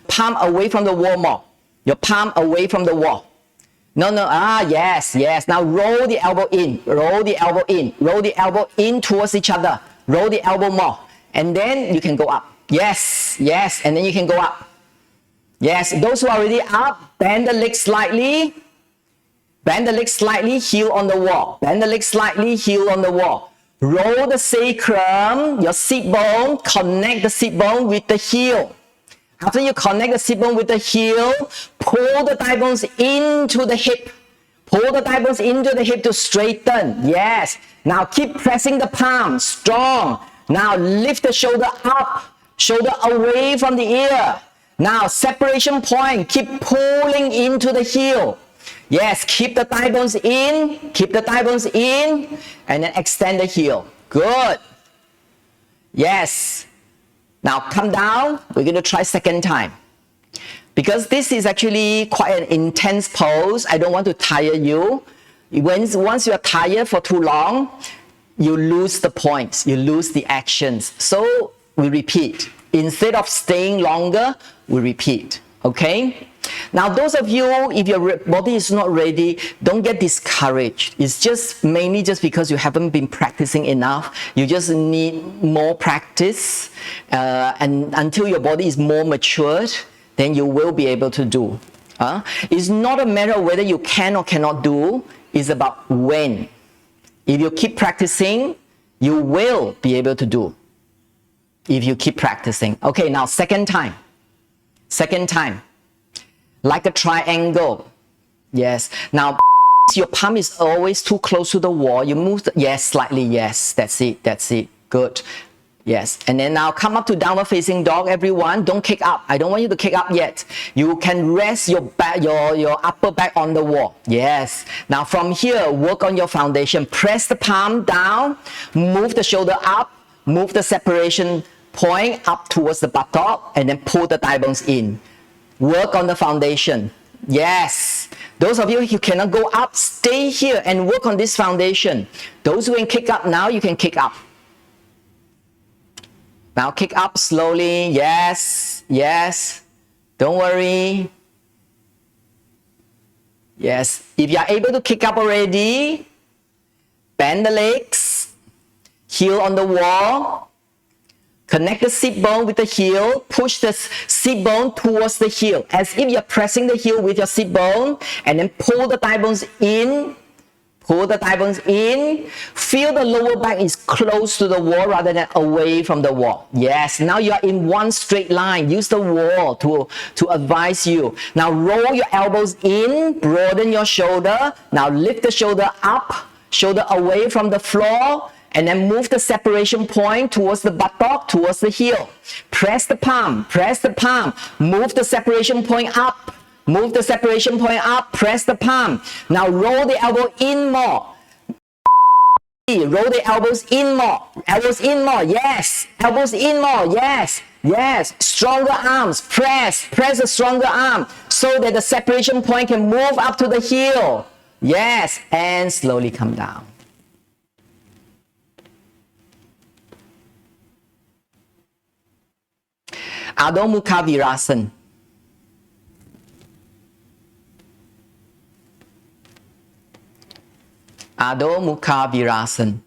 Palm away from the wall more. Your palm away from the wall. No, yes. Now roll the elbow in, roll the elbow in towards each other. Roll the elbow more. And then you can go up. Yes, and then you can go up. Yes, those who are already up, bend the legs slightly. Bend the legs slightly, heel on the wall. Bend the legs slightly, heel on the wall. Roll the sacrum, your sit bone, connect the sit bone with the heel. After you connect the sit bone with the heel, pull the thigh bones into the hip. Pull the thigh bones into the hip to straighten. Yes. Now keep pressing the palm, strong. Now lift the shoulder up, shoulder away from the ear. Now separation point, keep pulling into the heel. Yes, keep the thigh bones in, keep the thigh bones in, and then extend the heel. Good. Yes. Now come down, we're going to try second time. Because this is actually quite an intense pose, I don't want to tire you. Once you are tired for too long, you lose the points, you lose the actions. So we repeat. Instead of staying longer, we repeat. Okay? Now those of you, if your body is not ready, don't get discouraged. It's just mainly just because you haven't been practicing enough. You just need more practice, and until your body is more matured, then you will be able to do. It's not a matter of whether you can or cannot do, it's about when. If you keep practicing, you will be able to do. If you keep practicing. Okay, now second time. Second time. Like a triangle. Yes. Now, your palm is always too close to the wall. You move, yes, slightly, yes. That's it, that's it. Good. Yes. And then now come up to downward facing dog, everyone. Don't kick up. I don't want you to kick up yet. You can rest your back, your upper back on the wall. Yes. Now from here, work on your foundation. Press the palm down, move the shoulder up, move the separation point up towards the buttock, and then pull the thigh bones in. Work on the foundation. Yes. Those of you who cannot go up, stay here and work on this foundation. Those who can kick up now, you can kick up. Now kick up slowly. Yes. Yes. Don't worry. Yes. If you are able to kick up already, bend the legs, heel on the wall. Connect the sit bone with the heel, push the sit bone towards the heel, as if you're pressing the heel with your sit bone, and then pull the thigh bones in, pull the thigh bones in, feel the lower back is close to the wall rather than away from the wall. Yes, now you're in one straight line, use the wall to advise you. Now roll your elbows in, broaden your shoulder, now lift the shoulder up, shoulder away from the floor, and then move the separation point towards the buttock, towards the heel. Press the palm, move the separation point up, move the separation point up, press the palm. Now roll the elbow in more. Roll the elbows in more, yes. Elbows in more, yes, yes. Stronger arms, press a stronger arm so that the separation point can move up to the heel. Yes, and slowly come down. Adho Mukha Svanasana. Adho Mukha Svanasana.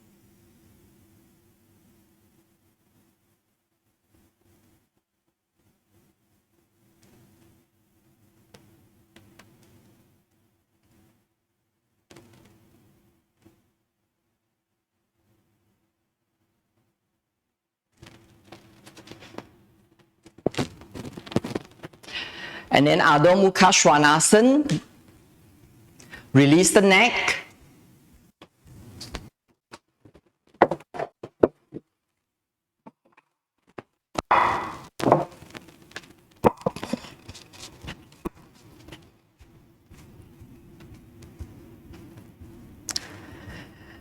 And then Adho Mukha Svanasana. Release the neck.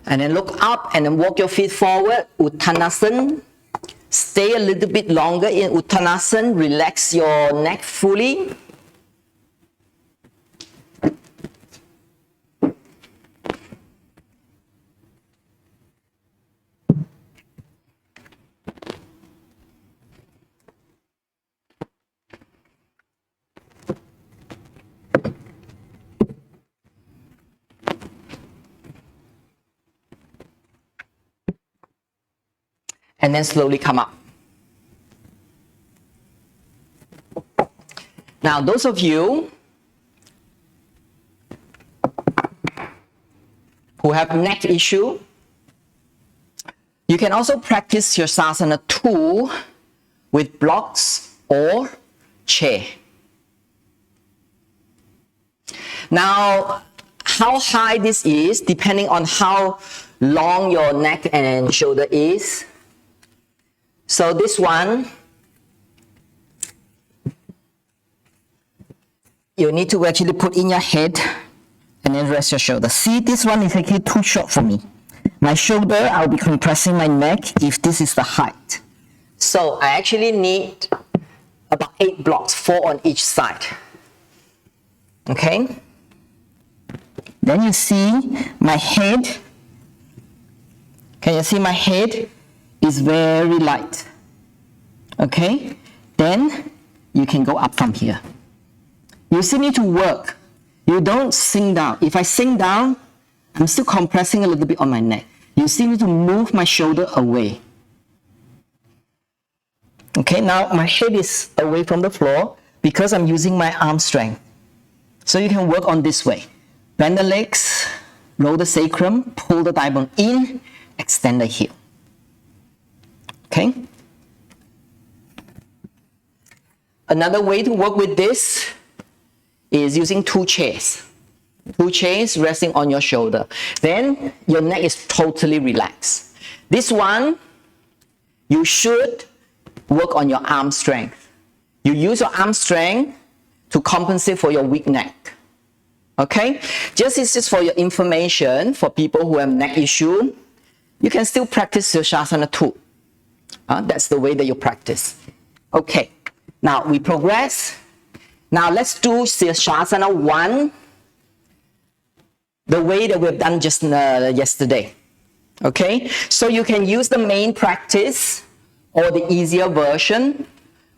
And then look up and then walk your feet forward. Uttanasana. Stay a little bit longer in Uttanasana. Relax your neck fully. And then slowly come up. Now, those of you who have neck issue, you can also practice Sirsasana II with blocks or chair. Now, how high this is, depending on how long your neck and shoulder is. So this one, you need to actually put in your head and then rest your shoulder. See, this one is actually too short for me. My shoulder, I'll be compressing my neck if this is the height. So I actually need about 8 blocks, 4 on each side. Okay? Then you see my head. Can you see my head is very light? Okay? Then you can go up from here. You still need to work. You don't sink down. If I sink down, I'm still compressing a little bit on my neck. You still need to move my shoulder away. Okay, now my head is away from the floor because I'm using my arm strength. So you can work on this way. Bend the legs, roll the sacrum, pull the thigh bone in, extend the heel. Okay? Another way to work with this is using 2 chairs. 2 chairs resting on your shoulder. Then your neck is totally relaxed. This one, you should work on your arm strength. You use your arm strength to compensate for your weak neck. Okay? This is just for your information, for people who have neck issue. You can still practice Sirsasana II. That's the way that you practice. Okay. Now we progress. Now let's do Sirsasana I, the way that we've done just yesterday. Okay? So you can use the main practice or the easier version,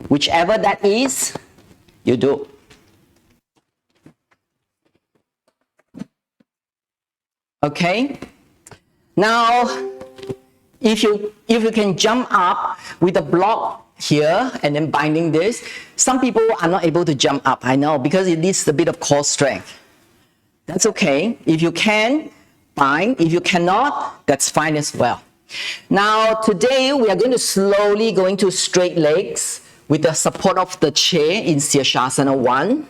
whichever that is, you do. Okay? Now, if you can jump up with a block here and then binding this, some people are not able to jump up, I know, because it needs a bit of core strength. That's okay. If you can, fine. If you cannot, that's fine as well. Now, today we are going to slowly go into straight legs with the support of the chair in Sirsasana I.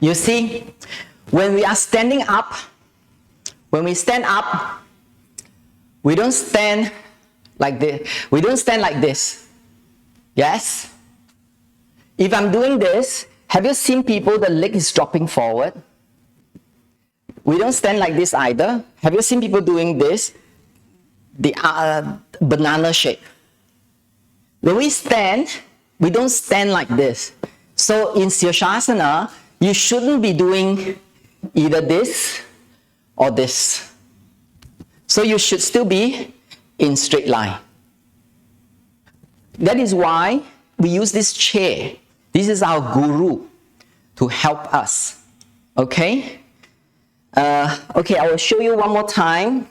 You see, when we are standing up, when we stand up, we don't stand like this. We don't stand like this. Yes? If I'm doing this, have you seen people, the leg is dropping forward? We don't stand like this either. Have you seen people doing this? The banana shape. When we stand, we don't stand like this. So in Sirsasana, you shouldn't be doing either this or this. So you should still be in straight line. That is why we use this chair. This is our guru to help us. Okay? Okay, I will show you one more time,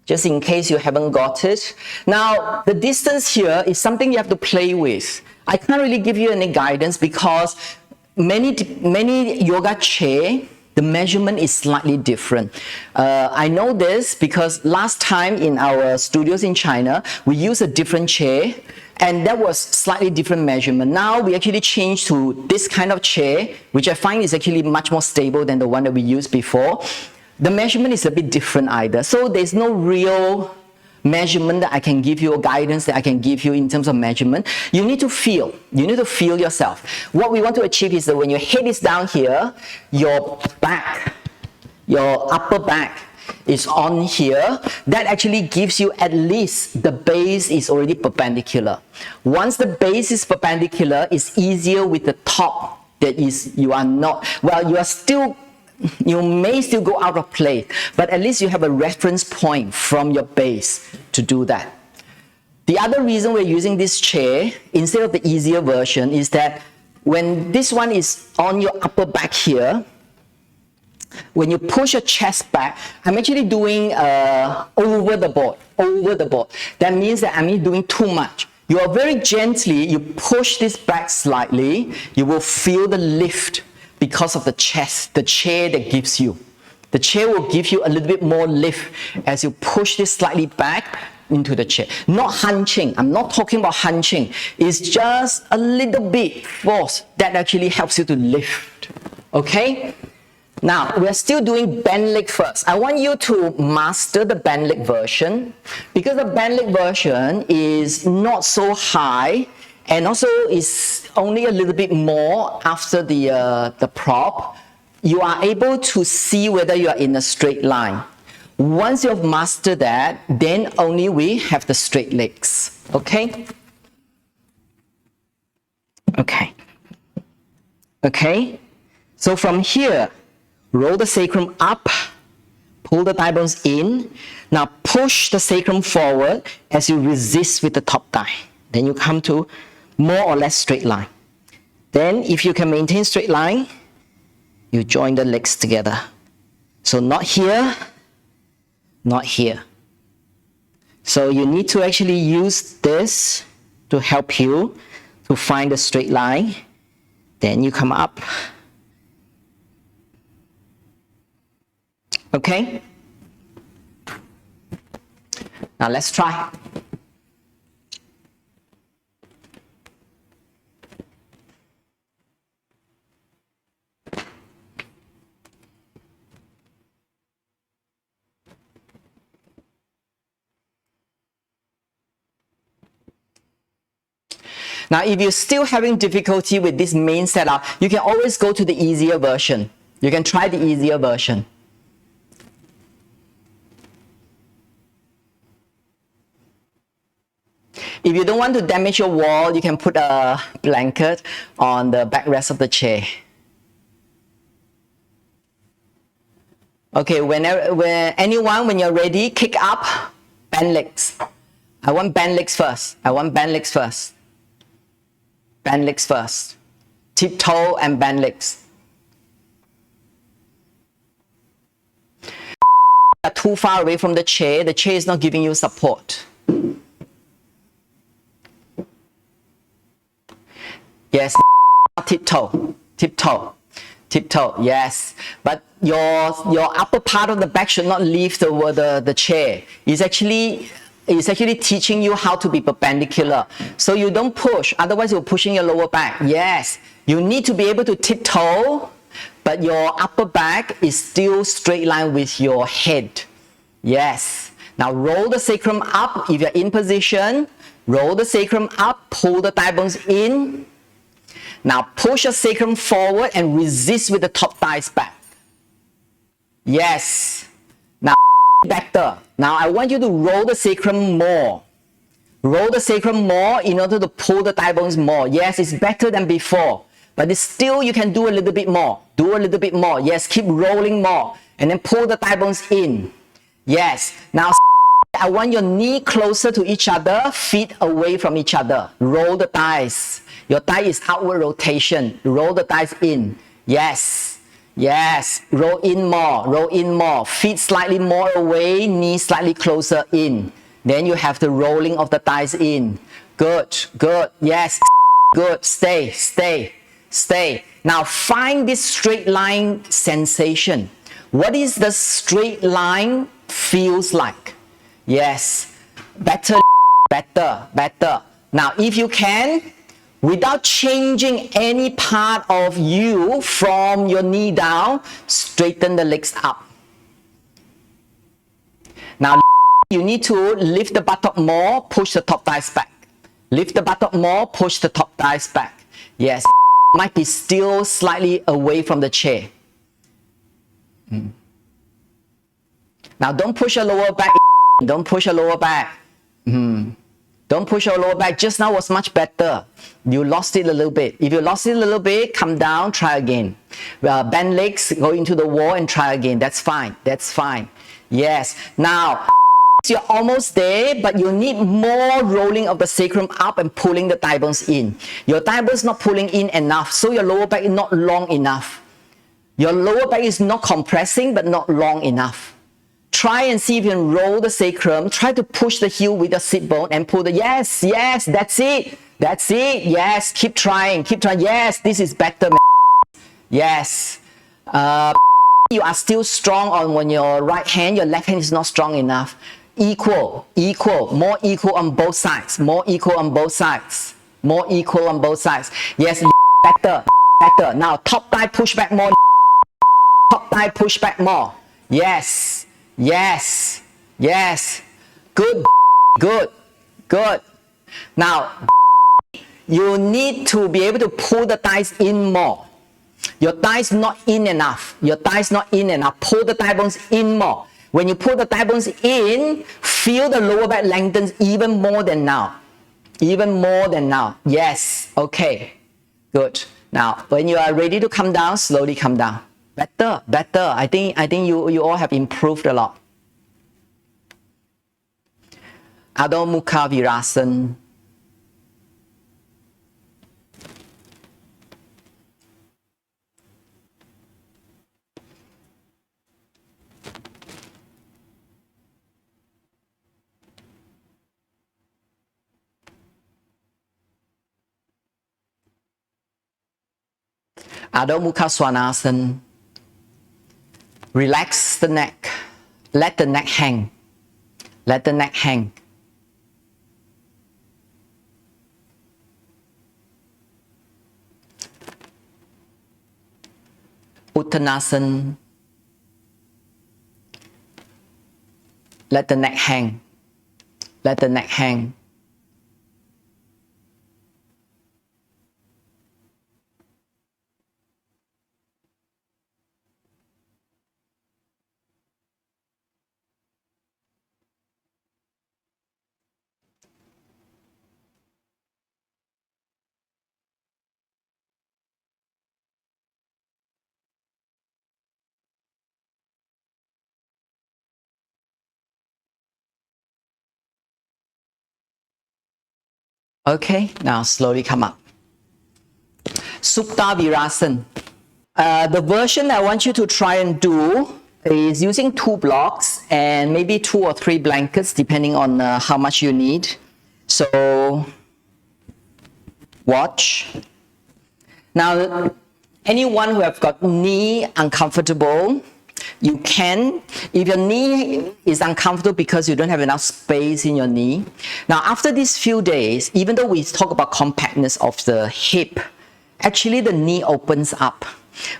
just in case you haven't got it. Now, the distance here is something you have to play with. I can't really give you any guidance because many yoga chair, the measurement is slightly different. I know this because last time in our studios in China, we used a different chair and that was slightly different measurement. Now we actually changed to this kind of chair, which I find is actually much more stable than the one that we used before. The measurement is a bit different either. So there's no real measurement that I can give you or guidance that I can give you in terms of measurement. You need to feel. You need to feel yourself. What we want to achieve is that when your head is down here, your back, your upper back is on here. That actually gives you at least the base is already perpendicular. Once the base is perpendicular, it's easier with the top. That is, you are not, well, you are still, you may still go out of place, but at least you have a reference point from your base to do that. The other reason we're using this chair instead of the easier version is that when this one is on your upper back here, when you push your chest back, I'm actually doing over the board. That means that I'm doing too much. You are very gently, you push this back slightly, you will feel the lift because of the chest, the chair that gives you. The chair will give you a little bit more lift as you push this slightly back into the chair. Not hunching. I'm not talking about hunching. It's just a little bit force that actually helps you to lift. Okay? Now, we're still doing bend leg first. I want you to master the bend leg version because the bend leg version is not so high and also is only a little bit more after the prop. You are able to see whether you are in a straight line. Once you've mastered that, then only we have the straight legs. Okay? Okay? So from here, roll the sacrum up, pull the thigh bones in. Now push the sacrum forward as you resist with the top thigh. Then you come to more or less straight line. Then if you can maintain straight line, you join the legs together. So not here, not here. So you need to actually use this to help you to find a straight line. Then you come up. Okay? Now let's try. Now, if you're still having difficulty with this main setup, you can always go to the easier version. You can try the easier version. If you don't want to damage your wall, you can put a blanket on the backrest of the chair. Okay, when you're ready, kick up, bend legs. I want bend legs first. Bend legs first. Tiptoe and bend legs. You're too far away from the chair is not giving you support. Yes, tiptoe, yes. But your upper part of the back should not leave the chair. It's actually teaching you how to be perpendicular. So you don't push, otherwise you're pushing your lower back. Yes, you need to be able to tiptoe, but your upper back is still straight line with your head. Yes. Now roll the sacrum up. If you're in position, roll the sacrum up, pull the thigh bones in. Now push your sacrum forward and resist with the top thighs back. Yes. Now better. Now I want you to roll the sacrum more. Roll the sacrum more in order to pull the thigh bones more. Yes, it's better than before. But it's still, you can do a little bit more. Do a little bit more. Yes, keep rolling more. And then pull the thigh bones in. Yes. Now I want your knee closer to each other, feet away from each other. Roll the thighs. Your thigh is outward rotation. Roll the thighs in. Yes. Yes. Roll in more. Roll in more. Feet slightly more away. Knee slightly closer in. Then you have the rolling of the thighs in. Good. Good. Yes. Good. Stay. Stay. Stay. Now find this straight line sensation. What is the straight line feels like? Yes. Better. Better. Better. Now if you can, without changing any part of you from your knee down, straighten the legs up. Now, you need to lift the buttock more, push the top thighs back. Lift the buttock more, push the top thighs back. Yes, might be still slightly away from the chair. Now, don't push your lower back. Don't push your lower back. Don't push your lower back. Just now was much better. You lost it a little bit. If you lost it a little bit, come down, try again. Bend legs, go into the wall and try again. That's fine. That's fine. Yes. Now, you're almost there, but you need more rolling of the sacrum up and pulling the thigh bones in. Your thigh bones not pulling in enough, so your lower back is not long enough. Your lower back is not compressing, but not long enough. Try and see if you can roll the sacrum. Try to push the heel with the sit bone and pull the, yes, yes, that's it. That's it. Yes, keep trying, keep trying. Yes, this is better. Yes. You are still strong on your right hand. Your left hand is not strong enough. Equal, more equal on both sides. More equal on both sides. More equal on both sides. Yes, better. Now, top thigh push back more. Top thigh push back more. Yes. Yes. Yes. Good. Now, you need to be able to pull the thighs in more. Your thighs not in enough. Pull the thigh bones in more. When you pull the thigh bones in, feel the lower back lengthens even more than now. Yes. Okay. Good. Now, when you are ready to come down, slowly come down. Better. I think you all have improved a lot. Adho Mukha Svanasana. Adho Mukha Svanasana. Relax the neck. Let the neck hang. Uttanasana. Let the neck hang. Okay, now slowly come up. Supta Virasana. The version I want you to try and do is using 2 blocks and maybe 2 or 3 blankets depending on how much you need. So, watch. Now, anyone who have got knee uncomfortable, you can, if your knee is uncomfortable because you don't have enough space in your knee. Now, after these few days, even though we talk about compactness of the hip, actually the knee opens up.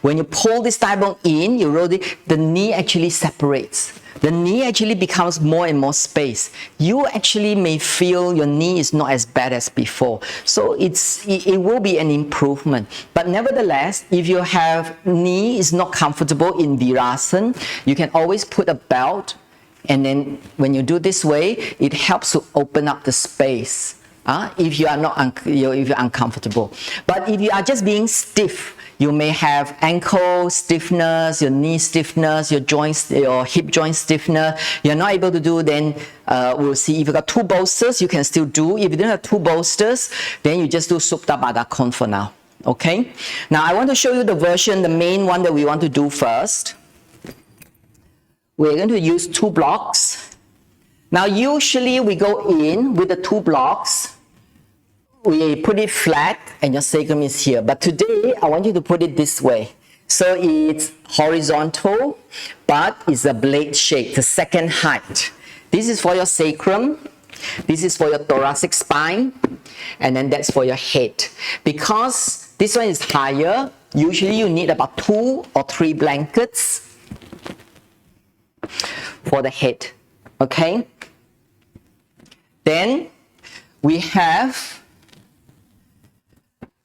When you pull this thigh bone in, you roll it, the knee actually separates. The knee actually becomes more and more space. You actually may feel your knee is not as bad as before. So it will be an improvement. But nevertheless, if you have knee is not comfortable in Virasana, you can always put a belt. And then when you do this way, it helps to open up the space. If you are not if you're uncomfortable. But if you are just being stiff, you may have ankle stiffness, your knee stiffness, your joints, your hip joint stiffness. You're not able to do, then we'll see. If you've got 2 bolsters, you can still do. If you don't have 2 bolsters, then you just do Supta Baddha Kon for now. Okay? Now I want to show you the version, the main one that we want to do first. We're going to use 2 blocks. Now usually we go in with the 2 blocks. We put it flat and your sacrum is here. But today, I want you to put it this way. So it's horizontal, but it's a blade shape, the second height. This is for your sacrum. This is for your thoracic spine. And then that's for your head. Because this one is higher, usually you need about 2 or 3 blankets for the head. Okay? Then we have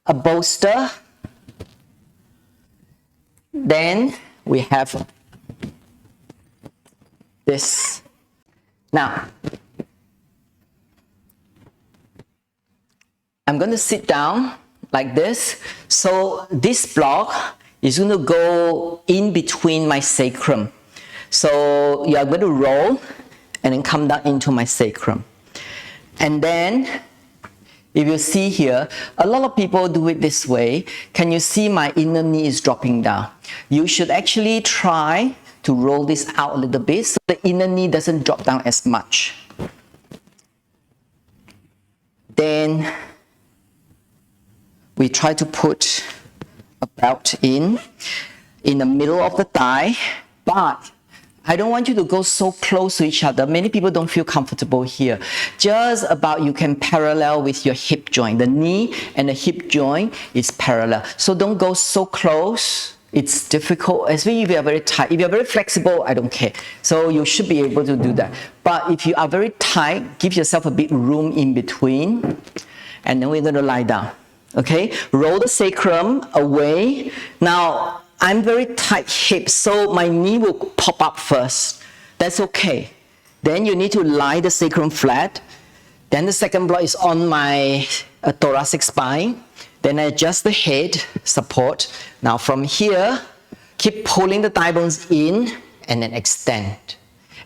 a bolster. Then we have this. Now, I'm going to sit down like this. So this block is going to go in between my sacrum. So you are going to roll and then come down into my sacrum. And then, if you see here, a lot of people do it this way. Can you see my inner knee is dropping down? you should actually try to roll this out a little bit so the inner knee doesn't drop down as much. Then we try to put a belt in the middle of the thigh, but I don't want you to go so close to each other. Many people don't feel comfortable here. Just about you can parallel with your hip joint. The knee and the hip joint is parallel. So don't go so close. It's difficult, especially if you are very tight. If you are very flexible, I don't care. So you should be able to do that. But if you are very tight, give yourself a bit room in between. And then we're going to lie down. Okay? Roll the sacrum away. Now, I'm very tight hips, so my knee will pop up first. That's okay. Then you need to lie the sacrum flat. Then the second block is on my thoracic spine. Then I adjust the head, support. Now from here, keep pulling the thigh bones in and then extend.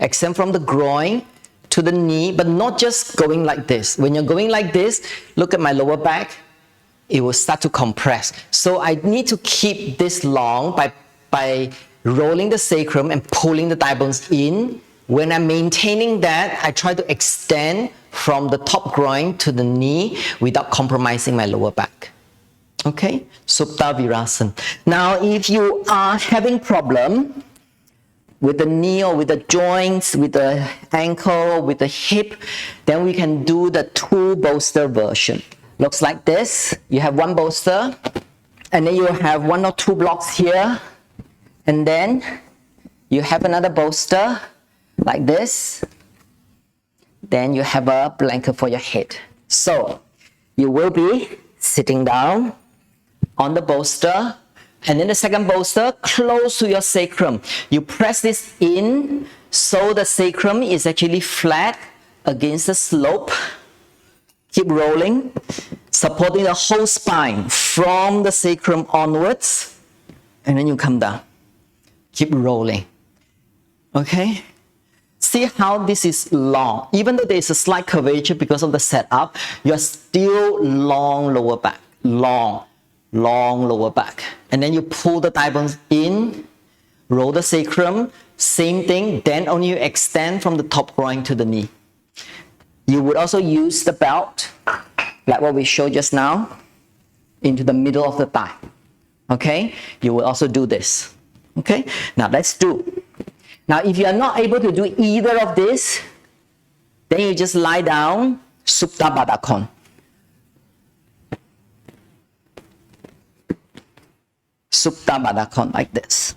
Extend from the groin to the knee, but not just going like this. When you're going like this, look at my lower back. It will start to compress. So I need to keep this long by rolling the sacrum and pulling the thigh bones in. When I'm maintaining that, I try to extend from the top groin to the knee without compromising my lower back. Okay? Supta Virasana. Now, if you are having problem with the knee or with the joints, with the ankle, with the hip, then we can do the two bolster version. Looks like this. You have one bolster, and then you have one or two blocks here, and then you have another bolster like this. Then you have a blanket for your head. So you will be sitting down on the bolster, and then the second bolster close to your sacrum. You press this in so the sacrum is actually flat against the slope. Keep rolling, supporting the whole spine from the sacrum onwards, and then you come down. Keep rolling. Okay? See how this is long. Even though there is a slight curvature because of the setup, you are still long lower back. Long lower back. And then you pull the thigh bones in, roll the sacrum, same thing, then only you extend from the top groin to the knee. You would also use the belt, like what we showed just now, into the middle of the thigh. Okay? You will also do this. Okay? Now let's do. Now if you are not able to do either of this, then you just lie down, Supta Padottanasana. Supta Padottanasana like this.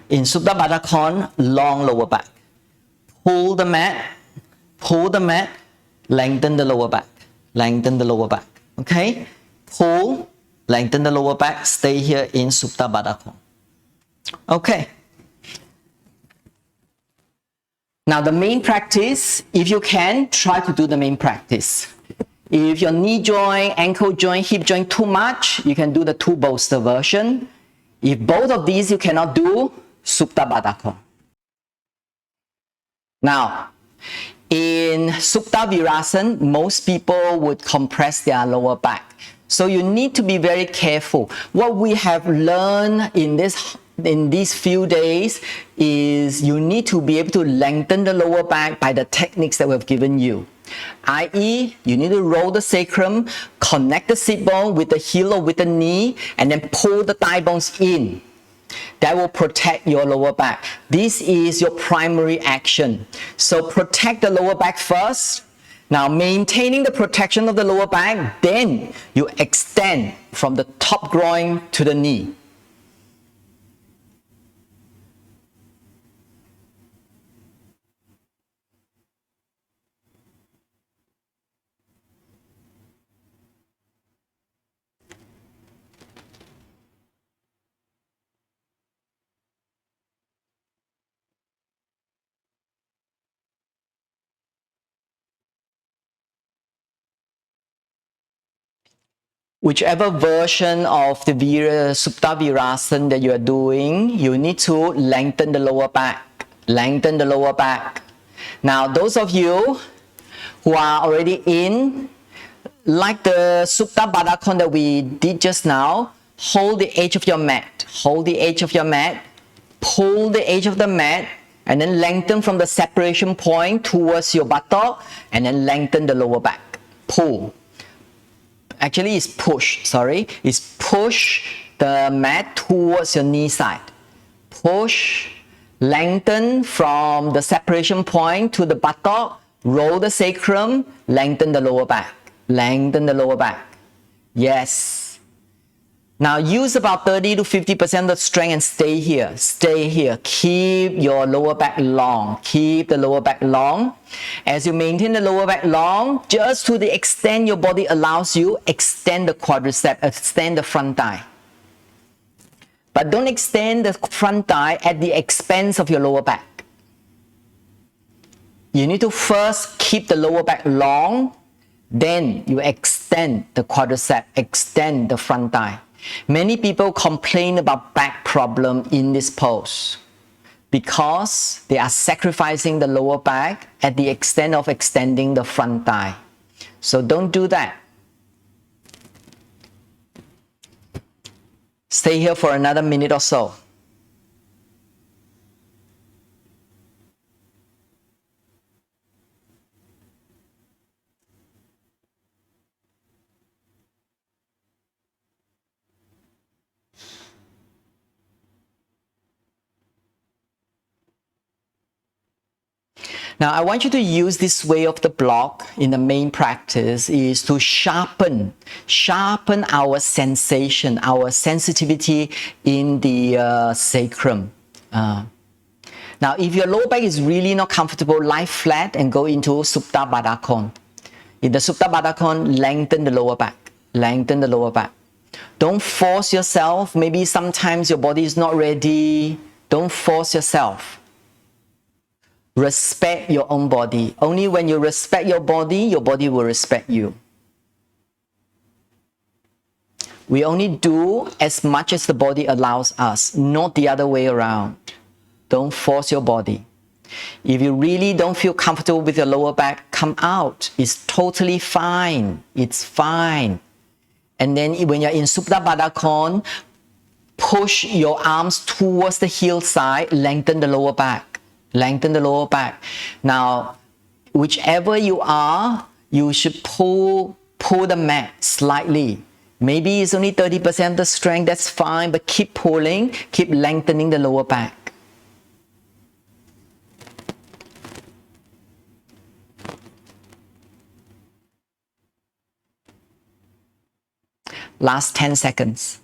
In Supta Padottanasana, long lower back. Pull the mat, lengthen the lower back, lengthen the lower back. Okay? Pull, lengthen the lower back, stay here in Supta Padottanasana. Okay. Now the main practice, if you can, try to do the main practice. If your knee joint, ankle joint, hip joint too much, you can do the two bolster version. If both of these you cannot do, Supta Padottanasana. Now, in Supta Virasana, most people would compress their lower back. So you need to be very careful. What we have learned in these few days is you need to be able to lengthen the lower back by the techniques that we've given you. I.e., you need to roll the sacrum, connect the sit bone with the heel or with the knee, and then pull the thigh bones in. That will protect your lower back. This is your primary action. So protect the lower back first. Now maintaining the protection of the lower back, then you extend from the top groin to the knee. Whichever version of the Supta Virasana that you are doing, you need to lengthen the lower back. Lengthen the lower back. Now, those of you who are already in, like the Supta Padottanasana that we did just now, hold the edge of your mat. Hold the edge of your mat. Pull the edge of the mat and then lengthen from the separation point towards your buttock and then lengthen the lower back. Pull. Actually, it's push. Sorry. It's push the mat towards your knee side. Push. Lengthen from the separation point to the buttock. Roll the sacrum. Lengthen the lower back. Lengthen the lower back. Yes. Now use about 30 to 50% of the strength and stay here. Stay here. Keep your lower back long. Keep the lower back long. As you maintain the lower back long, just to the extent your body allows you, extend the quadricep, extend the front thigh. But don't extend the front thigh at the expense of your lower back. You need to first keep the lower back long, then you extend the quadricep, extend the front thigh. Many people complain about back problem in this pose because they are sacrificing the lower back at the extent of extending the front thigh. So don't do that. Stay here for another minute or so. Now, I want you to use this way of the block in the main practice is to sharpen our sensation, our sensitivity in the sacrum. Now, if your lower back is really not comfortable, lie flat and go into Supta Baddha Kon. In the Supta Baddha Kon, lengthen the lower back. Lengthen the lower back. Don't force yourself. Maybe sometimes your body is not ready. Don't force yourself. Respect your own body. Only when you respect your body will respect you. We only do as much as the body allows us, not the other way around. Don't force your body. If you really don't feel comfortable with your lower back, come out. It's totally fine. It's fine. And then when you're in Supta Baddha Kon, push your arms towards the heel side, lengthen the lower back. Lengthen the lower back. Now, whichever you are, you should pull the mat slightly. Maybe it's only 30% of the strength, that's fine, but keep pulling, keep lengthening the lower back. Last 10 seconds.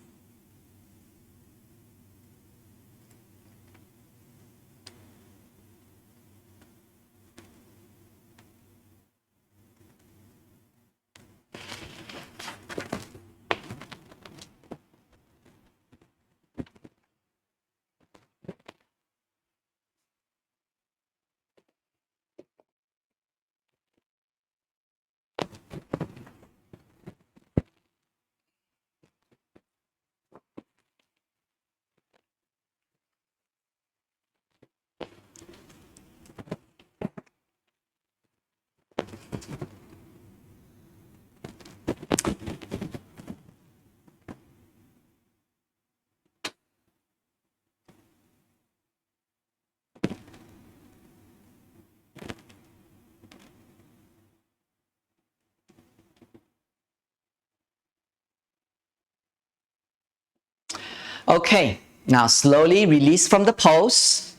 Okay, now slowly release from the pose.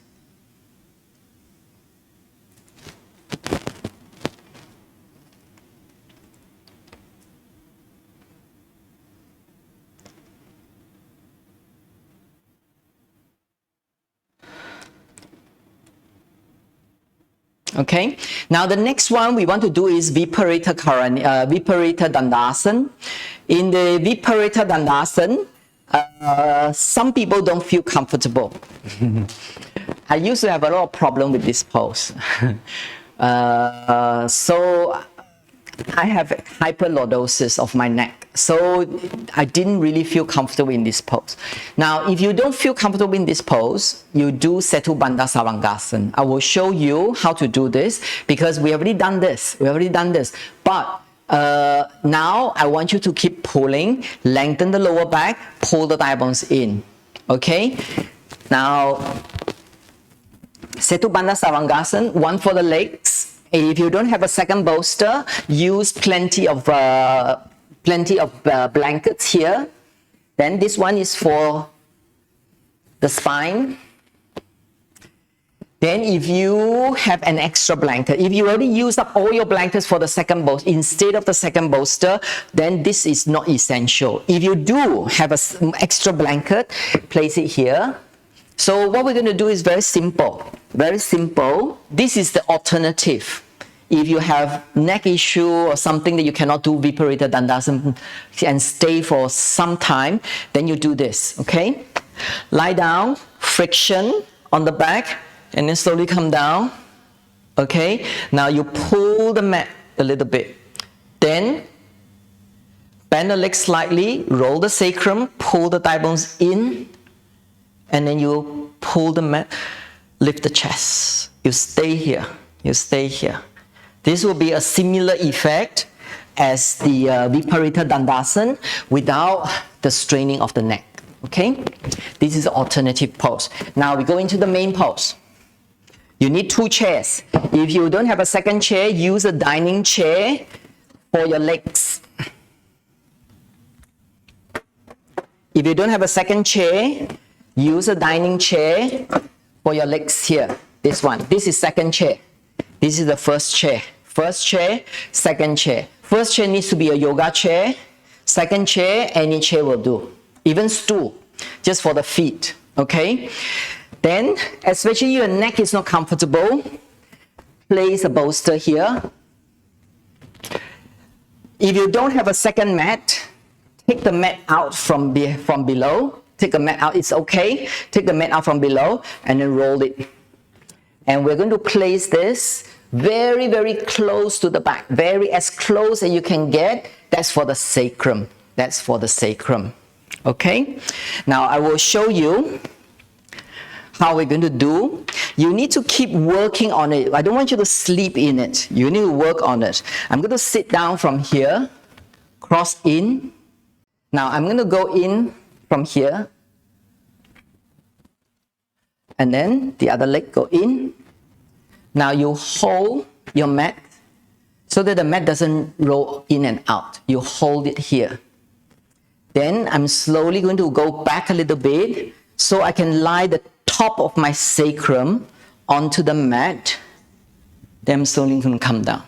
Okay, now the next one we want to do is Viparita Dandasana. In the Viparita Dandasana, some people don't feel comfortable. I used to have a lot of problem with this pose. So I have hyperlordosis of my neck. So I didn't really feel comfortable in this pose. Now, if you don't feel comfortable in this pose, you do Setu Bandha Savangasana. I will show you how to do this because we already done this. But Now I want you to keep pulling, lengthen the lower back, pull the thigh bones in. Okay? Now, Setu Bandha Savangasana, one for the legs. If you don't have a second bolster, use plenty of blankets here. Then this one is for the spine. Then if you have an extra blanket, if you already used up all your blankets for the second bolster, instead of the second bolster, then this is not essential. If you do have an extra blanket, place it here. So what we're going to do is very simple. Very simple. This is the alternative. If you have neck issue or something that you cannot do Viparita Dandasana and stay for some time, then you do this, okay? Lie down, friction on the back, and then slowly come down, okay? Now you pull the mat a little bit. Then bend the legs slightly, roll the sacrum, pull the thigh bones in, and then you pull the mat, lift the chest. You stay here, you stay here. This will be a similar effect as the Viparita Dandasana without the straining of the neck, okay? This is an alternative pose. Now we go into the main pose. You need 2 chairs. If you don't have a second chair, use a dining chair for your legs. If you don't have a second chair, use a dining chair for your legs here. This one. This is second chair. This is the first chair. First chair, second chair. First chair needs to be a yoga chair. Second chair, any chair will do. Even stool, just for the feet. Okay? Then, especially your neck is not comfortable, place a bolster here. If you don't have a second mat, take the mat out from below. Take the mat out, it's okay. Take the mat out from below and then roll it. And we're going to place this very, very close to the back. Very as close as you can get. That's for the sacrum. That's for the sacrum. Okay? Now I will show you how we're going to do. You need to keep working on it. I don't want you to sleep in it. You need to work on it. I'm going to sit down from here, cross in. Now I'm going to go in from here. And then the other leg go in. Now you hold your mat so that the mat doesn't roll in and out. You hold it here. Then I'm slowly going to go back a little bit so I can lie the top of my sacrum onto the mat. Then I'm slowly going to come down.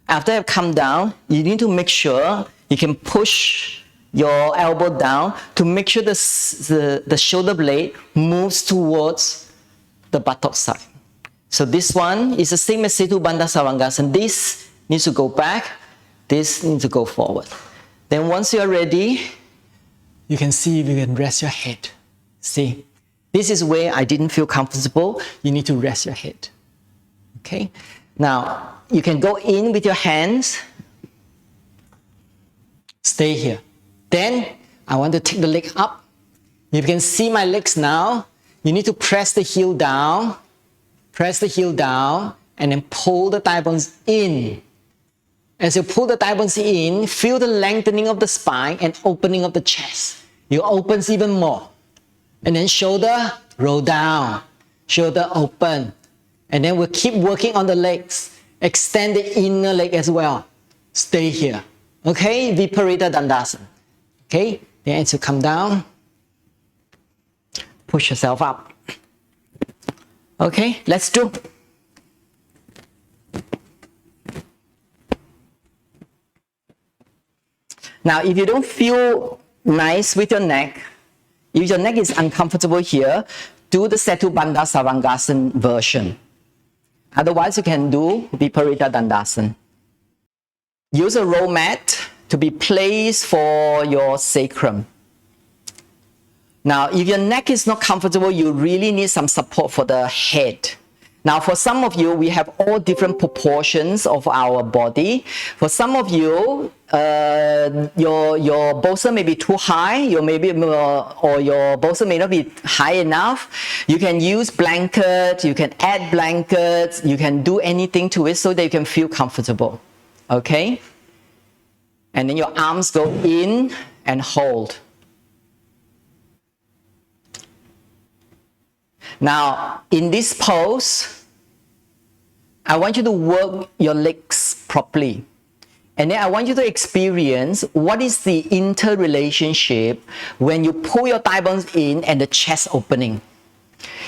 After I've come down, you need to make sure you can push your elbow down to make sure the shoulder blade moves towards the buttock side. So this one is the same as Setu Bandha Savangasana. This needs to go back, this needs to go forward. Then once you're ready, you can see if you can rest your head. See, this is where I didn't feel comfortable. You need to rest your head. Okay? Now, you can go in with your hands. Stay here. Then, I want to take the leg up. You can see my legs now. You need to press the heel down. Press the heel down. And then pull the thigh bones in. As you pull the thigh bones in, feel the lengthening of the spine and opening of the chest. You open even more. And then shoulder, roll down. Shoulder open. And then we'll keep working on the legs. Extend the inner leg as well. Stay here. Okay? Viparita Dandasana. Okay? Then as you come down, push yourself up. Okay? Let's do. Now, if you don't feel nice with your neck, if your neck is uncomfortable here, do the Setu Bandha Savangasana version. Otherwise, you can do Viparita Dandasana. Use a roll mat to be placed for your sacrum. Now, if your neck is not comfortable, you really need some support for the head. Now, for some of you, we have all different proportions of our body. For some of you, your bolster may be too high, or your bolster may not be high enough. You can use blankets, you can add blankets, you can do anything to it so that you can feel comfortable. Okay? And then your arms go in and hold. Now, in this pose, I want you to work your legs properly. And then I want you to experience what is the interrelationship when you pull your thigh bones in and the chest opening.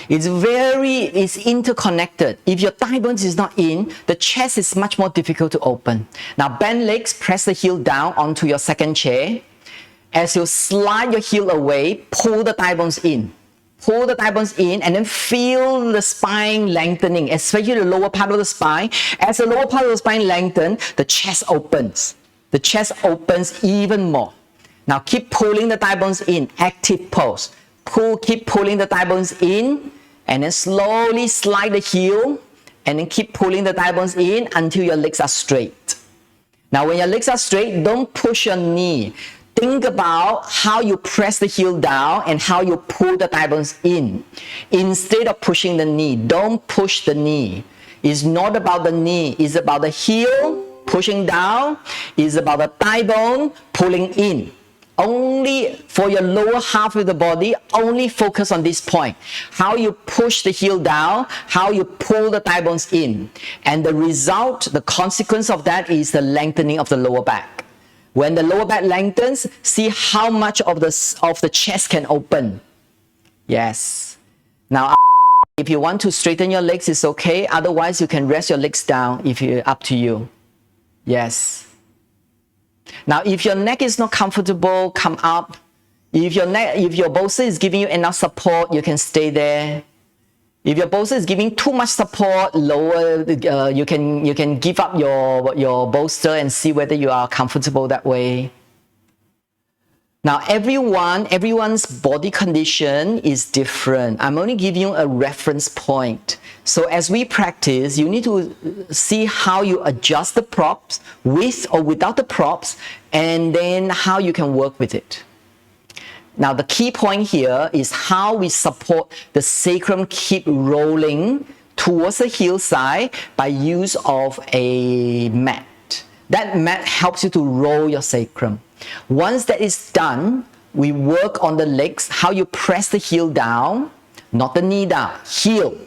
It's interconnected. If your thigh bones is not in, the chest is much more difficult to open. Now bend legs, press the heel down onto your second chair. As you slide your heel away, pull the thigh bones in. Pull the thigh bones in and then feel the spine lengthening, especially the lower part of the spine. As the lower part of the spine lengthens, the chest opens. The chest opens even more. Now keep pulling the thigh bones in, active pose. Keep pulling the thigh bones in and then slowly slide the heel and then keep pulling the thigh bones in until your legs are straight. Now when your legs are straight, don't push your knee. Think about how you press the heel down and how you pull the thigh bones in. Instead of pushing the knee, don't push the knee. It's not about the knee, it's about the heel pushing down, it's about the thigh bone pulling in. Only for your lower half of the body, only focus on this point. How you push the heel down, how you pull the thigh bones in. And the result, the consequence of that is the lengthening of the lower back. When the lower back lengthens, see how much of the chest can open. Yes. Now, if you want to straighten your legs, it's okay. Otherwise, you can rest your legs down if you're up to you. Yes. Now, if your neck is not comfortable, come up. If your bolster is giving you enough support, you can stay there. If your bolster is giving too much support, lower. You can give up your bolster and see whether you are comfortable that way. Now, everyone's body condition is different. I'm only giving you a reference point. So as we practice, you need to see how you adjust the props with or without the props, and then how you can work with it. Now, the key point here is how we support the sacrum keep rolling towards the heel side by use of a mat. That mat helps you to roll your sacrum. Once that is done, we work on the legs, how you press the heel down, not the knee down, heel.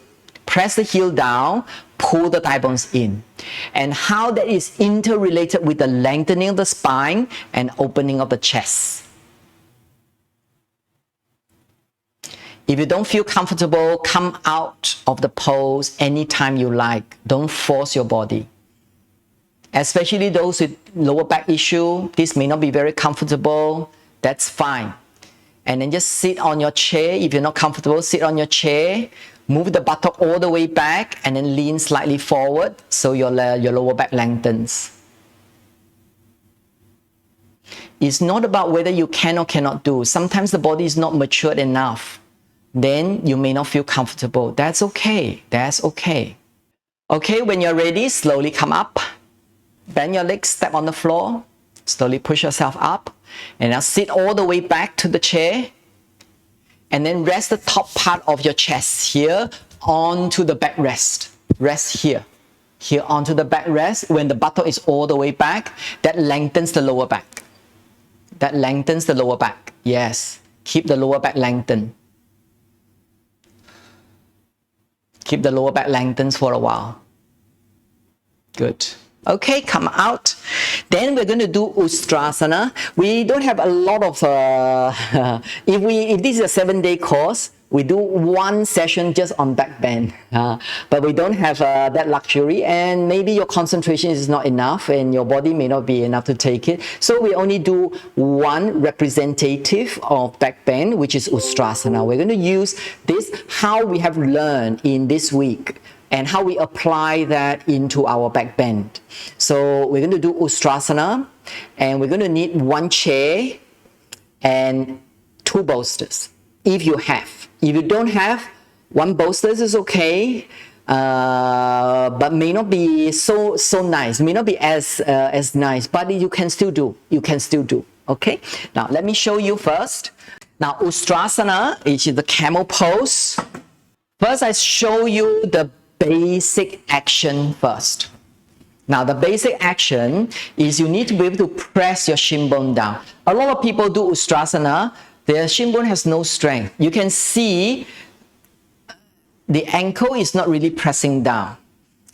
Press the heel down, pull the thigh bones in. And how that is interrelated with the lengthening of the spine and opening of the chest. If you don't feel comfortable, come out of the pose anytime you like. Don't force your body. Especially those with lower back issue, this may not be very comfortable. That's fine. And then just sit on your chair. If you're not comfortable, sit on your chair. Move the buttock all the way back and then lean slightly forward so your lower back lengthens. It's not about whether you can or cannot do. Sometimes the body is not matured enough. Then you may not feel comfortable. That's okay. That's okay. Okay, when you're ready, slowly come up. Bend your legs, step on the floor. Slowly push yourself up. And now sit all the way back to the chair. And then rest the top part of your chest here onto the backrest. Rest here. Here onto the backrest. When the buttock is all the way back, that lengthens the lower back. That lengthens the lower back. Yes. Keep the lower back lengthened. Keep the lower back lengthened for a while. Good. Okay, come out. Then we're going to do Ustrasana. We don't have a lot of, if this is a 7-day course, we do one session just on back bend. But we don't have that luxury, and maybe your concentration is not enough and your body may not be enough to take it. So we only do one representative of back bend, which is Ustrasana. We're going to use this, how we have learned in this week, and how we apply that into our back bend. So we're going to do Ustrasana, and we're going to need one chair and 2 bolsters, if you have. If you don't have, 1 bolster is okay, but may not be so nice, may not be as nice, but you can still do. You can still do. Okay. Now let me show you first. Now Ustrasana, which is the camel pose. First, I show you the basic action first. Now, the basic action is you need to be able to press your shin bone down. A lot of people do Ustrasana, their shin bone has no strength. You can see the ankle is not really pressing down.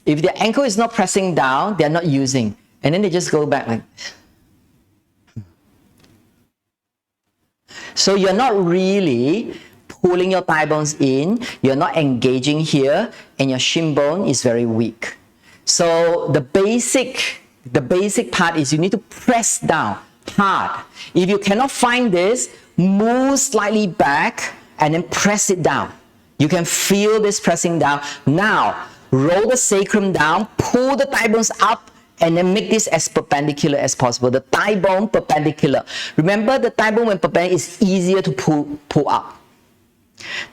If the ankle is not pressing down, they're not using. And then they just go back like this. So you're not really pulling your thigh bones in, you're not engaging here, and your shin bone is very weak. So the basic part is you need to press down hard. If you cannot find this, move slightly back and then press it down. You can feel this pressing down. Now, roll the sacrum down, pull the thigh bones up, and then make this as perpendicular as possible. The thigh bone perpendicular. Remember, the thigh bone when perpendicular is easier to pull up.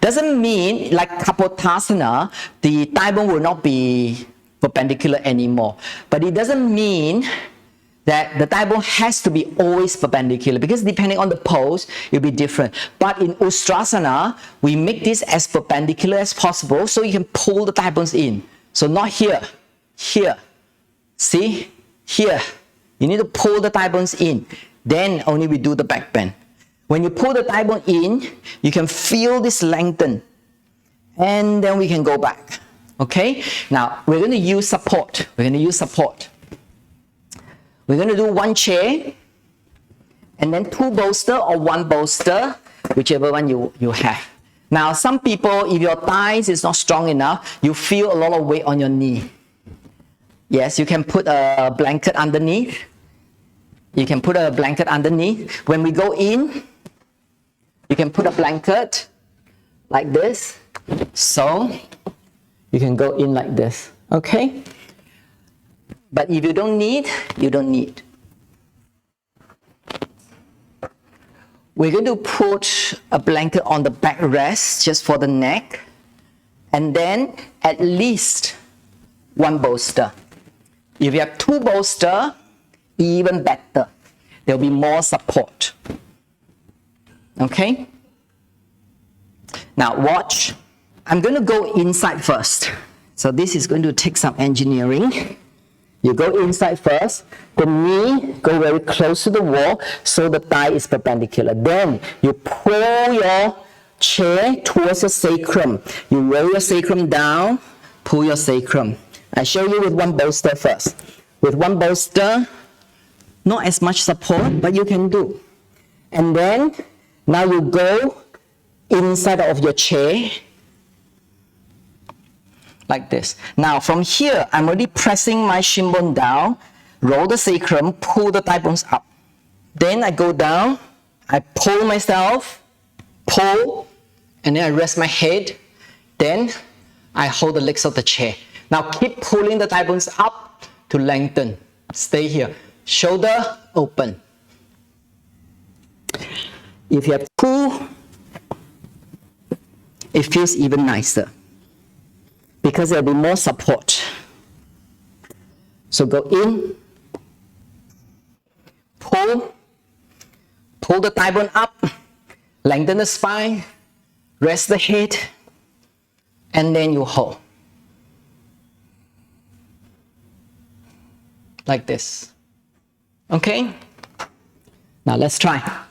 Doesn't mean like Kapotasana, the thigh bone will not be perpendicular anymore. But it doesn't mean that the thigh bone has to be always perpendicular, because depending on the pose, it will be different. But in Ustrasana, we make this as perpendicular as possible so you can pull the thigh bones in. So not here, here. See? Here. You need to pull the thigh bones in. Then only we do the back bend. When you pull the thigh bone in, you can feel this lengthen. And then we can go back. Okay? Now, we're going to use support. We're going to use support. We're going to do one chair, and then two bolster or one bolster, whichever one you have. Now, some people, if your thighs is not strong enough, you feel a lot of weight on your knee. Yes, you can put a blanket underneath. You can put a blanket underneath. When we go in, you can put a blanket like this. So, you can go in like this. Okay? But if you don't need, you don't need. We're going to put a blanket on the backrest just for the neck. And then at least one bolster. If you have two bolster, even better. There will be more support. Okay? Now watch. I'm going to go inside first. So this is going to take some engineering. You go inside first, the knee go very close to the wall so the thigh is perpendicular. Then you pull your chair towards your sacrum. You roll your sacrum down, pull your sacrum. I show you with one bolster first. With one bolster, not as much support, but you can do. And then, now you go inside of your chair, like this. Now from here, I'm already pressing my shin bone down, roll the sacrum, pull the thigh bones up. Then I go down, I pull myself, pull, and then I rest my head. Then I hold the legs of the chair. Now keep pulling the thigh bones up to lengthen. Stay here. Shoulder open. If you have two, it feels even nicer, because there will be more support. So go in, pull the thigh bone up, lengthen the spine, rest the head, and then you hold. Like this. Okay? Now let's try.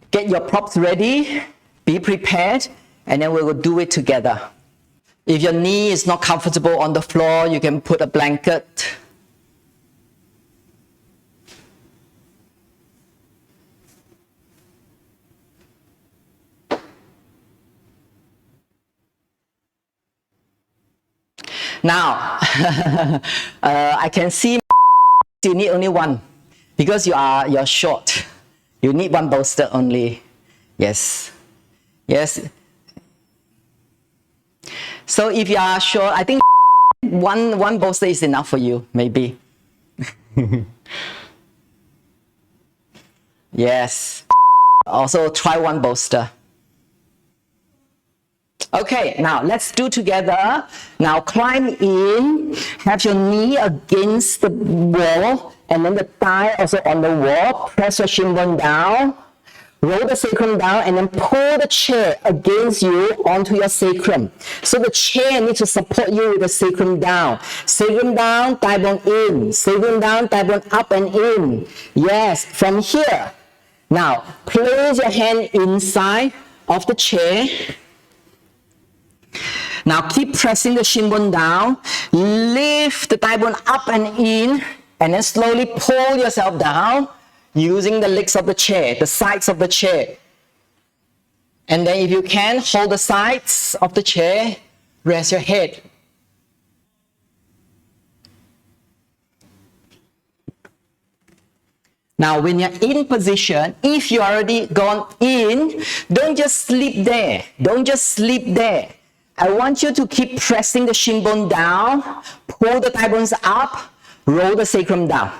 Get your props ready, be prepared, and then we will do it together. If your knee is not comfortable on the floor, you can put a blanket. Now, I can see you need only one, because you're short. You need one bolster only. Yes. Yes. So if you are short, I think one bolster is enough for you, maybe. Yes. Also try one bolster. Okay, now let's do together. Now climb in, have your knee against the wall, and then the thigh also on the wall. Press your shin bone down. Roll the sacrum down and then pull the chair against you onto your sacrum. So the chair needs to support you with the sacrum down. Sacrum down, thigh bone in. Sacrum down, thigh bone up and in. Yes, from here. Now, place your hand inside of the chair. Now keep pressing the shin bone down. Lift the thigh bone up and in. And then slowly pull yourself down using the legs of the chair, the sides of the chair. And then if you can, hold the sides of the chair, rest your head. Now when you're in position, if you already gone in, don't just sleep there. Don't just sleep there. I want you to keep pressing the shin bone down, pull the thigh bones up, roll the sacrum down.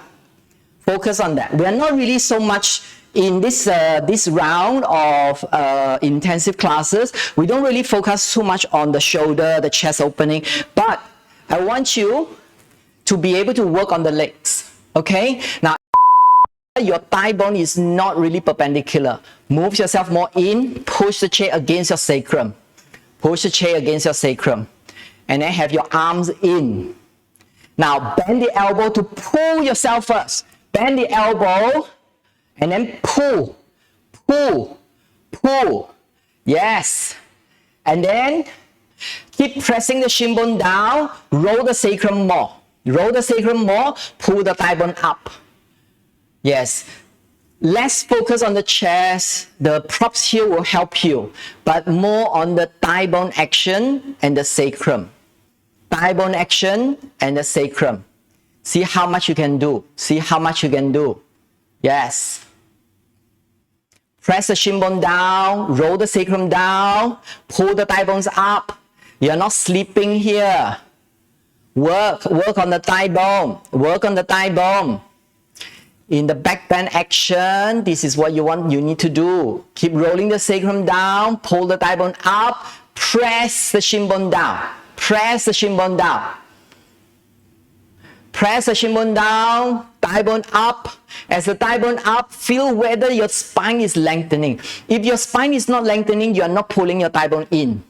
Focus on that. We are not really so much in this round of intensive classes. We don't really focus too much on the shoulder, the chest opening, but I want you to be able to work on the legs. Okay? Now, your thigh bone is not really perpendicular. Move yourself more in, push the chair against your sacrum. Push the chair against your sacrum. And then have your arms in. Now, bend the elbow to pull yourself first. Bend the elbow and then pull, pull, pull. Yes. And then keep pressing the shin bone down. Roll the sacrum more. Roll the sacrum more. Pull the thigh bone up. Yes. Less focus on the chest. The props here will help you, but more on the thigh bone action and the sacrum. Thigh bone action and the sacrum. See how much you can do. See how much you can do. Yes. Press the shin bone down. Roll the sacrum down. Pull the thigh bones up. You're not sleeping here. Work on the thigh bone. Work on the thigh bone. In the back bend action, this is what you need to do. Keep rolling the sacrum down. Pull the thigh bone up. Press the shin bone down. Press the shin bone down. Press the shin bone down, thigh bone up. As the thigh bone up, feel whether your spine is lengthening. If your spine is not lengthening, you are not pulling your thigh bone in.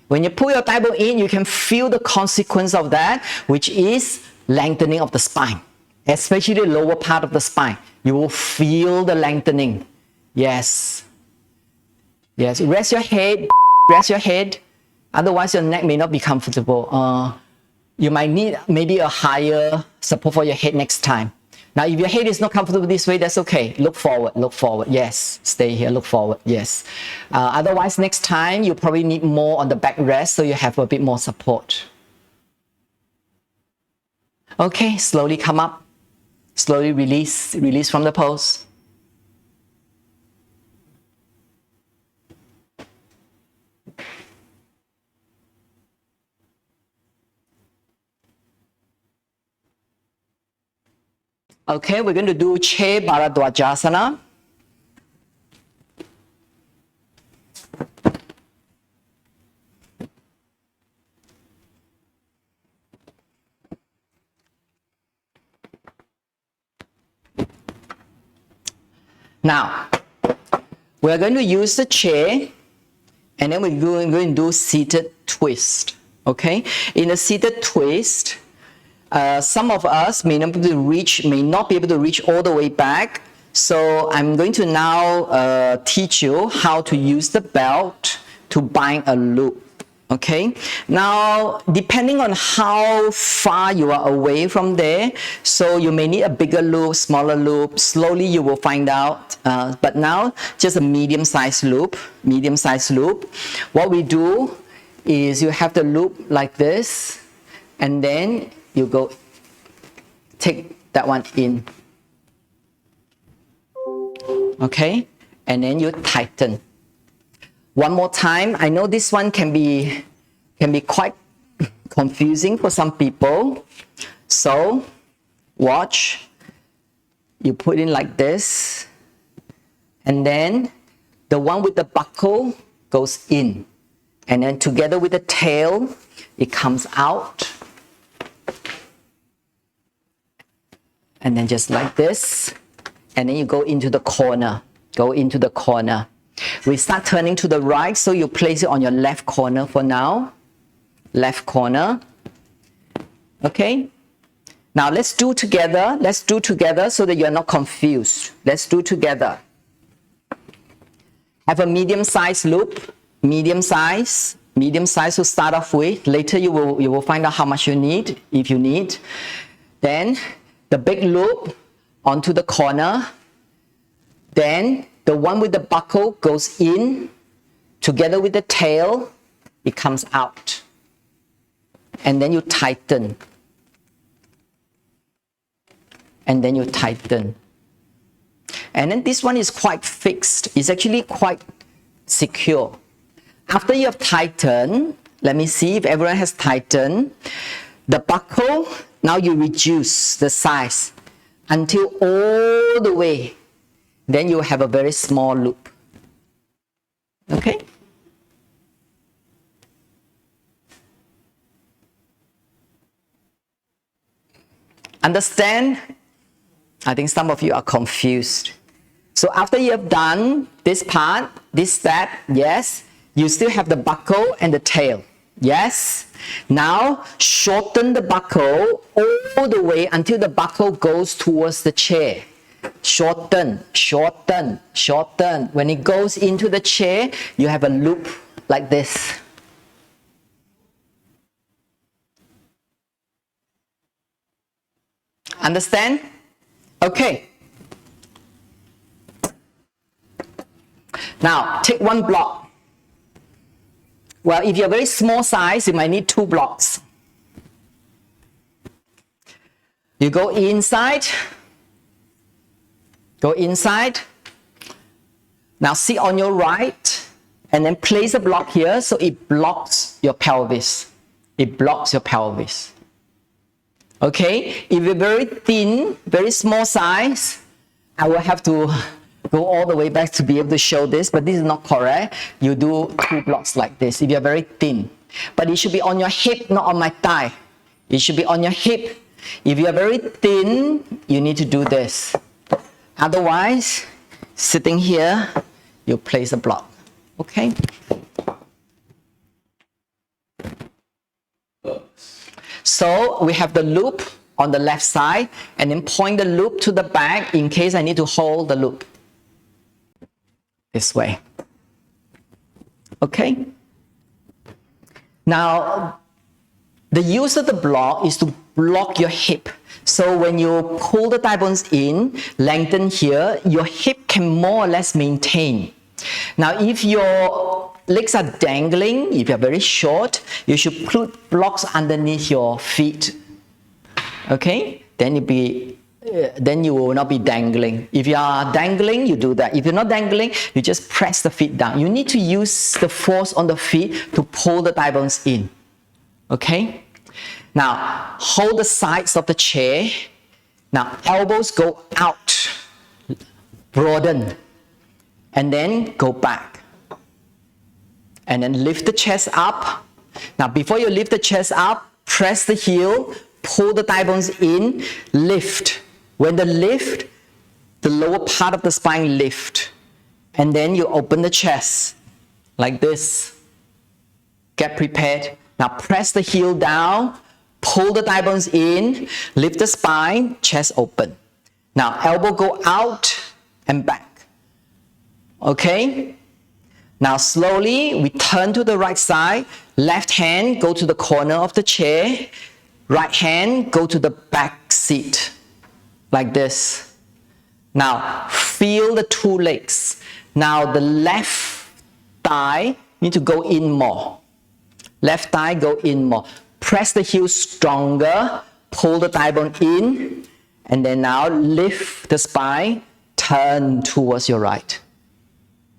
When you pull your thigh bone in, you can feel the consequence of that, which is lengthening of the spine, especially the lower part of the spine. You will feel the lengthening. Yes. Yes. Rest your head. Rest your head. Otherwise, your neck may not be comfortable. You might need maybe a higher support for your head next time. Now, if your head is not comfortable this way, that's okay. Look forward, look forward. Yes, stay here, look forward. Yes. Otherwise, next time, you probably need more on the back rest so you have a bit more support. Okay, slowly come up. Slowly release from the pose. Okay, we're going to do Che Bharadwajasana. Now, we're going to use the chair and then we're going to do seated twist. Okay, in a seated twist, some of us may not be able to reach all the way back. So I'm going to now teach you how to use the belt to bind a loop. Okay. Now, depending on how far you are away from there, so you may need a bigger loop, smaller loop. Slowly you will find out. But now, just a medium-sized loop. Medium-sized loop. What we do is you have the loop like this, and then you go take that one in. Okay, and then you tighten. One more time. I know this one can be quite confusing for some people. So watch. You put in like this, and then the one with the buckle goes in, and then together with the tail, it comes out. And then just like this, and then you go into the corner. go into the corner. We start turning to the right, so you place it on your left corner for now. Left corner. Okay? Now let's do together. Let's do together so that you're not confused. Let's do together. Have a medium-sized loop. Medium size to start off with. Later you will find out how much you need, if you need. Then the big loop onto the corner. Then the one with the buckle goes in together with the tail. It comes out. And then you tighten. And then you tighten. And then this one is quite fixed. It's actually quite secure. After you have tightened, let me see if everyone has tightened. The buckle, now you reduce the size until all the way. Then you have a very small loop. Okay? Understand? I think some of you are confused. So after you have done this part, this step, yes, you still have the buckle and the tail. Yes? Now, shorten the buckle all the way until the buckle goes towards the chair. Shorten, shorten, shorten. When it goes into the chair, you have a loop like this. Understand? Okay. Now, take one block. Well, if you're very small size, you might need 2 blocks. You go inside. Go inside. Now sit on your right and then place a block here so it blocks your pelvis. It blocks your pelvis. Okay? If you're very thin, very small size, I will have to go all the way back to be able to show this, but this is not correct. You do 2 blocks like this if you're very thin. But it should be on your hip, not on my thigh. It should be on your hip. If you're very thin, you need to do this. Otherwise, sitting here, you place a block. Okay? So we have the loop on the left side, and then point the loop to the back in case I need to hold the loop. This way. Okay? Now, the use of the block is to block your hip. So when you pull the thigh bones in, lengthen here, your hip can more or less maintain. Now, if your legs are dangling, if you're very short, you should put blocks underneath your feet. Okay? Then you will not be dangling. If you are dangling, you do that. If you're not dangling, you just press the feet down. You need to use the force on the feet to pull the thigh bones in. Okay? Now, hold the sides of the chair. Now, elbows go out, broaden, and then go back. And then lift the chest up. Now, before you lift the chest up, press the heel, pull the thigh bones in, lift. When the lift, the lower part of the spine lift. And then you open the chest like this. Get prepared. Now press the heel down, pull the thigh bones in, lift the spine, chest open. Now elbow go out and back. Okay? Now slowly we turn to the right side. Left hand go to the corner of the chair. Right hand go to the back seat. Like this. Now feel the 2 legs. Now the left thigh need to go in more. Left thigh go in more. Press the heel stronger. Pull the thigh bone in. And then now lift the spine. Turn towards your right.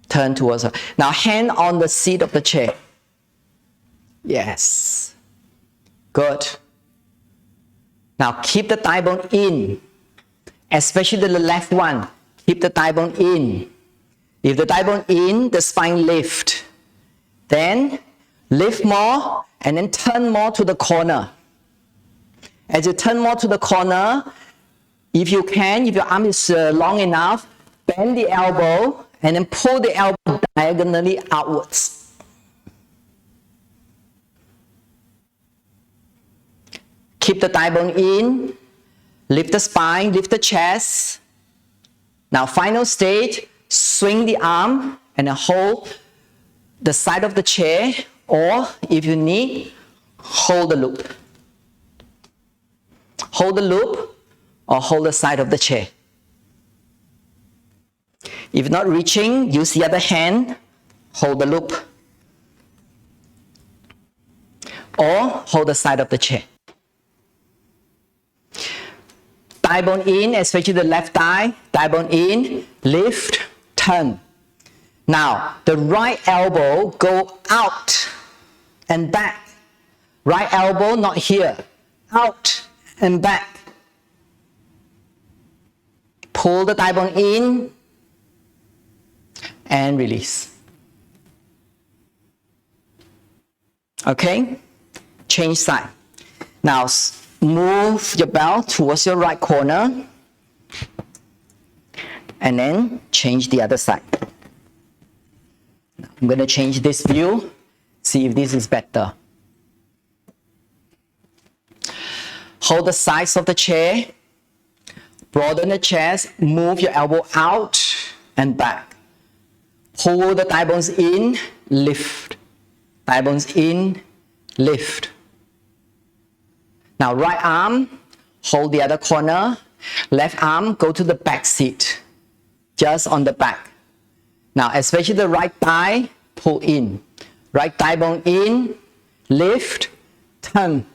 Turn towards her. Now hand on the seat of the chair. Yes. Good. Now keep the thigh bone in. Especially the left one. Keep the thigh bone in. If the thigh bone in, the spine lift. Then lift more and then turn more to the corner. As you turn more to the corner, if you can, if your arm is long enough, bend the elbow and then pull the elbow diagonally outwards. Keep the thigh bone in, lift the spine, lift the chest. Now final stage, swing the arm and then hold the side of the chair, or if you need, hold the loop. Hold the loop or hold the side of the chair. If not reaching, use the other hand, hold the loop. Or hold the side of the chair. Thigh bone in, especially the left thigh, thigh bone in, lift, turn. Now, the right elbow go out and back. Right elbow not here, out and back. Pull the thigh bone in and release. Okay, change side. Now, move your belt towards your right corner and then change the other side. I'm going to change this view, see if this is better. Hold the sides of the chair, broaden the chest, move your elbow out and back. Pull the thigh bones in, lift. Thigh bones in, lift. Now right arm, hold the other corner. Left arm, go to the back seat, just on the back. Now especially the right thigh, pull in. Right thigh bone in, lift, turn.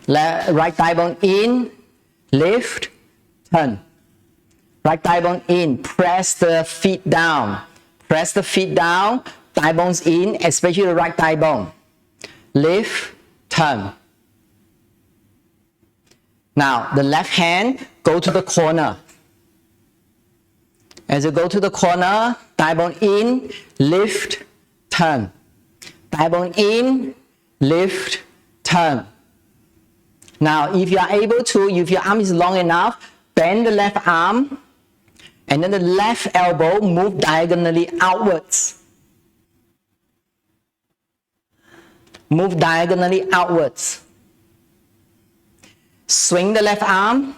Right thigh bone in, lift, turn. Right thigh bone in, press the feet down. Press the feet down, thigh bones in, especially the right thigh bone. Lift, turn. Now, the left hand, go to the corner. As you go to the corner, thigh bone in, lift, turn. Thigh bone in, lift, turn. Now, if you are able to, if your arm is long enough, bend the left arm, and then the left elbow move diagonally outwards. Move diagonally outwards. Swing the left arm,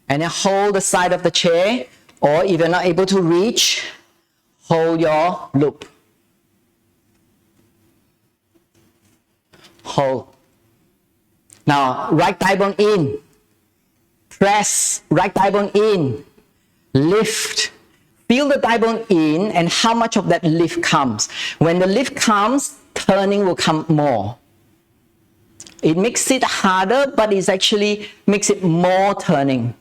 and then hold the side of the chair, or if you're not able to reach, hold your loop. Hold. Now, right thigh bone in. Press right thigh bone in. Lift. Feel the thigh bone in and how much of that lift comes. When the lift comes, turning will come more. It makes it harder, but it actually makes it more turning.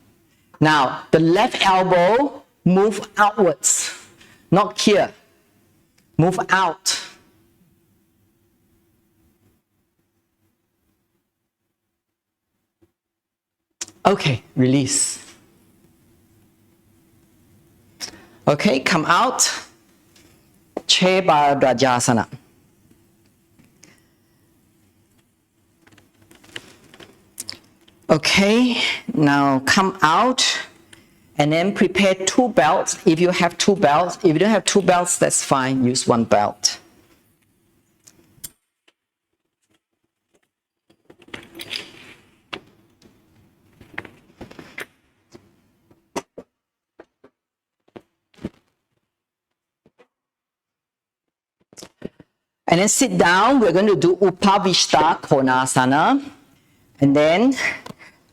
Now, the left elbow, move outwards. Not here. Move out. Okay, release. Okay, come out. Chairbadrajasana. Okay, now come out and then prepare 2 belts. If you have 2 belts, if you don't have 2 belts, that's fine. Use 1 belt. And then sit down. We're going to do Upavishta Konasana. And then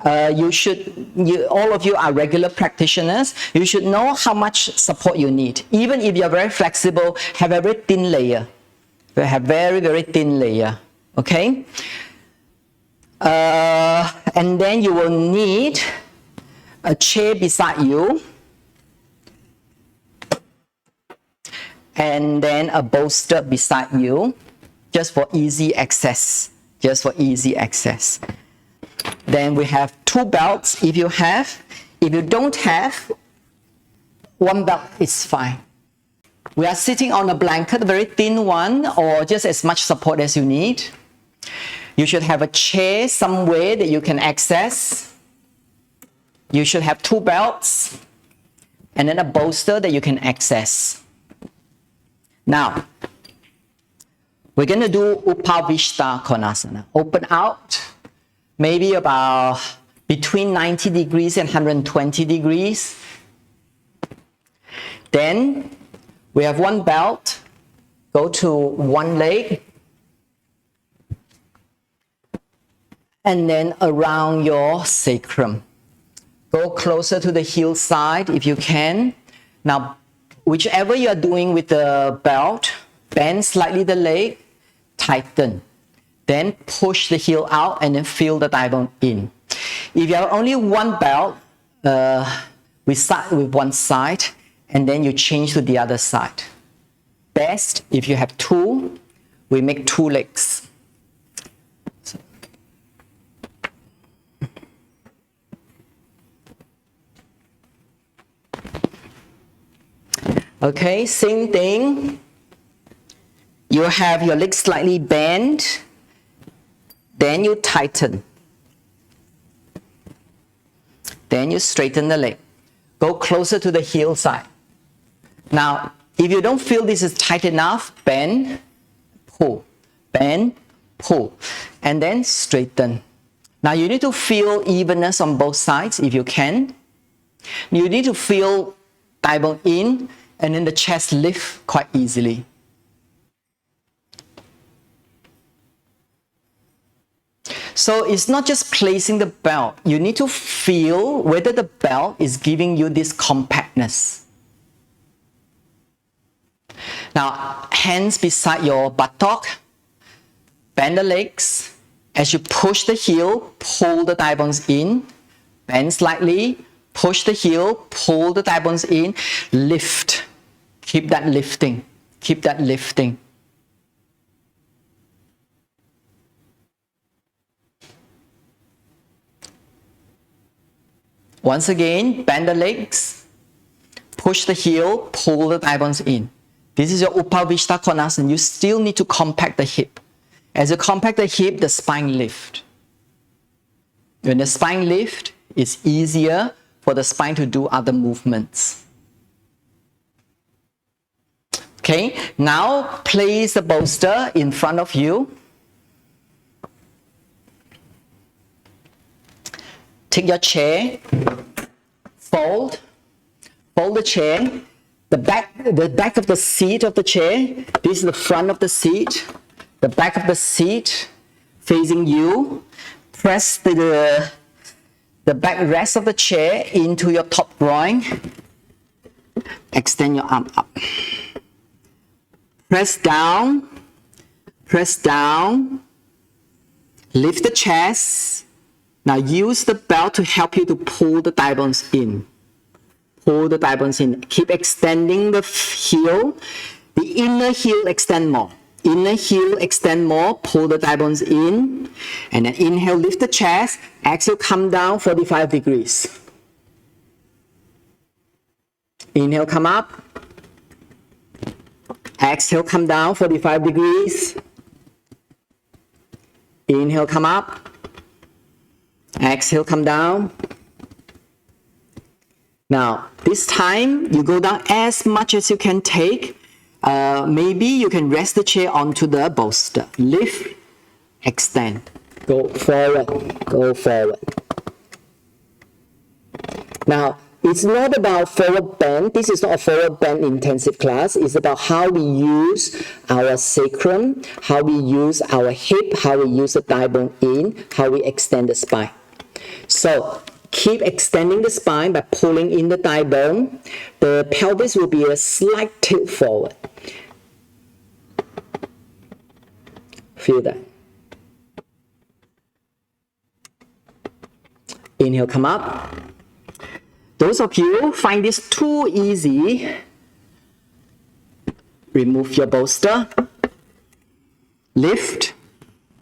all of you are regular practitioners. You should know how much support you need. Even if you're very flexible, have a very thin layer. Have very, very thin layer. Okay? And then you will need a chair beside you. And then a bolster beside you, just for easy access. Just for easy access. Then we have 2 belts if you have. If you don't have, 1 belt is fine. We are sitting on a blanket, a very thin one, or just as much support as you need. You should have a chair somewhere that you can access. You should have 2 belts. and then a bolster that you can access. Now, we're going to do Upavishta Konasana. Open out, maybe about between 90 degrees and 120 degrees. Then we have one belt. Go to one leg. And then around your sacrum. Go closer to the heel side if you can. Now, whichever you are doing with the belt, bend slightly the leg, tighten. Then push the heel out and then feel the thigh bone in. If you have only one belt, we start with one side and then you change to the other side. Best, if you have two, we make two legs. Okay, same thing. You have your legs slightly bent, then you tighten. Then you straighten the leg. Go closer to the heel side. Now, if you don't feel this is tight enough, bend, pull, and then straighten. Now you need to feel evenness on both sides if you can. You need to feel thigh bone in and then the chest lift quite easily. So it's not just placing the belt. You need to feel whether the belt is giving you this compactness. Now, hands beside your buttock. Bend the legs. As you push the heel, pull the thigh bones in. Bend slightly. Push the heel, pull the thigh bones in. Lift. Keep that lifting. Keep that lifting. Once again, bend the legs, push the heel, pull the thigh bones in. This is your Upavishta Konasana. You still need to compact the hip. As you compact the hip, the spine lifts. When the spine lifts, it's easier for the spine to do other movements. Okay, now place the bolster in front of you. Take your chair, fold the chair, the back of the seat of the chair, this is the front of the seat, the back of the seat facing you. Press the backrest of the chair into your top groin. Extend your arm up. Press down, lift the chest. Now use the belt to help you to pull the thigh bones in. Pull the thigh bones in. Keep extending the heel. The inner heel extend more. Inner heel extend more. Pull the thigh bones in. And then inhale, lift the chest. Exhale, come down 45 degrees. Inhale, come up. Exhale, come down 45 degrees. Inhale, come up. Exhale, come down. Now, this time, you go down as much as you can take. Maybe you can rest the chair onto the bolster. Lift, extend. Go forward, go forward. Now, it's not about forward bend. This is not a forward bend intensive class. It's about how we use our sacrum, how we use our hip, how we use the thigh bone in, how we extend the spine. So keep extending the spine by pulling in the thigh bone. The pelvis will be a slight tilt forward. Feel that. Inhale, come up. Those of you who find this too easy, remove your bolster, lift,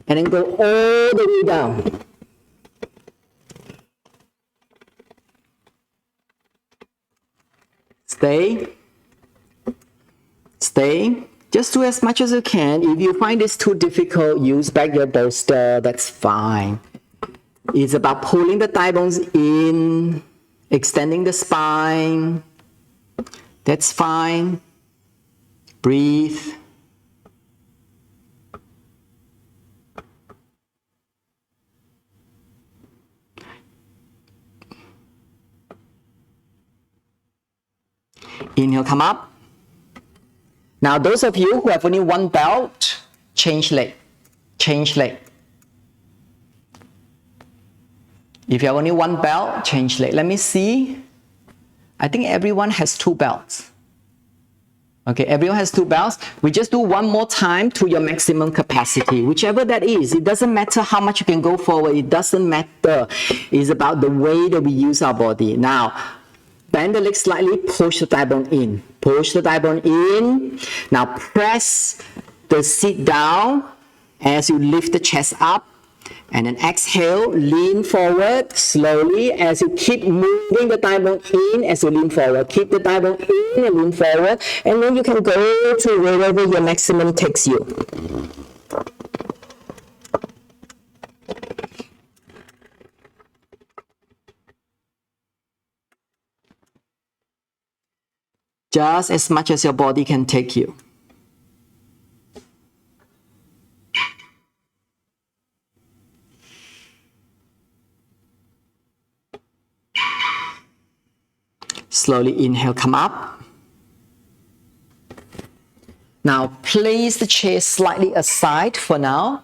and then go all the way down. Stay. Just do as much as you can. If you find this too difficult, use back your bolster. That's fine. It's about pulling the thigh bones in, extending the spine. That's fine. Breathe. Inhale, come up. Now, those of you who have only one belt, change leg. Change leg. If you have only one belt, change leg. Let me see. I think everyone has 2 belts. Okay, everyone has 2 belts. We just do one more time to your maximum capacity, whichever that is. It doesn't matter how much you can go forward. It doesn't matter. It's about the way that we use our body. Now, bend the leg slightly, push the thigh bone in. Push the thigh bone in. Now press the seat down as you lift the chest up. And then exhale, lean forward slowly as you keep moving the thigh bone in as you lean forward. Keep the thigh bone in and lean forward. And then you can go to wherever your maximum takes you. Just as much as your body can take you. Slowly inhale, come up. Now place the chair slightly aside for now.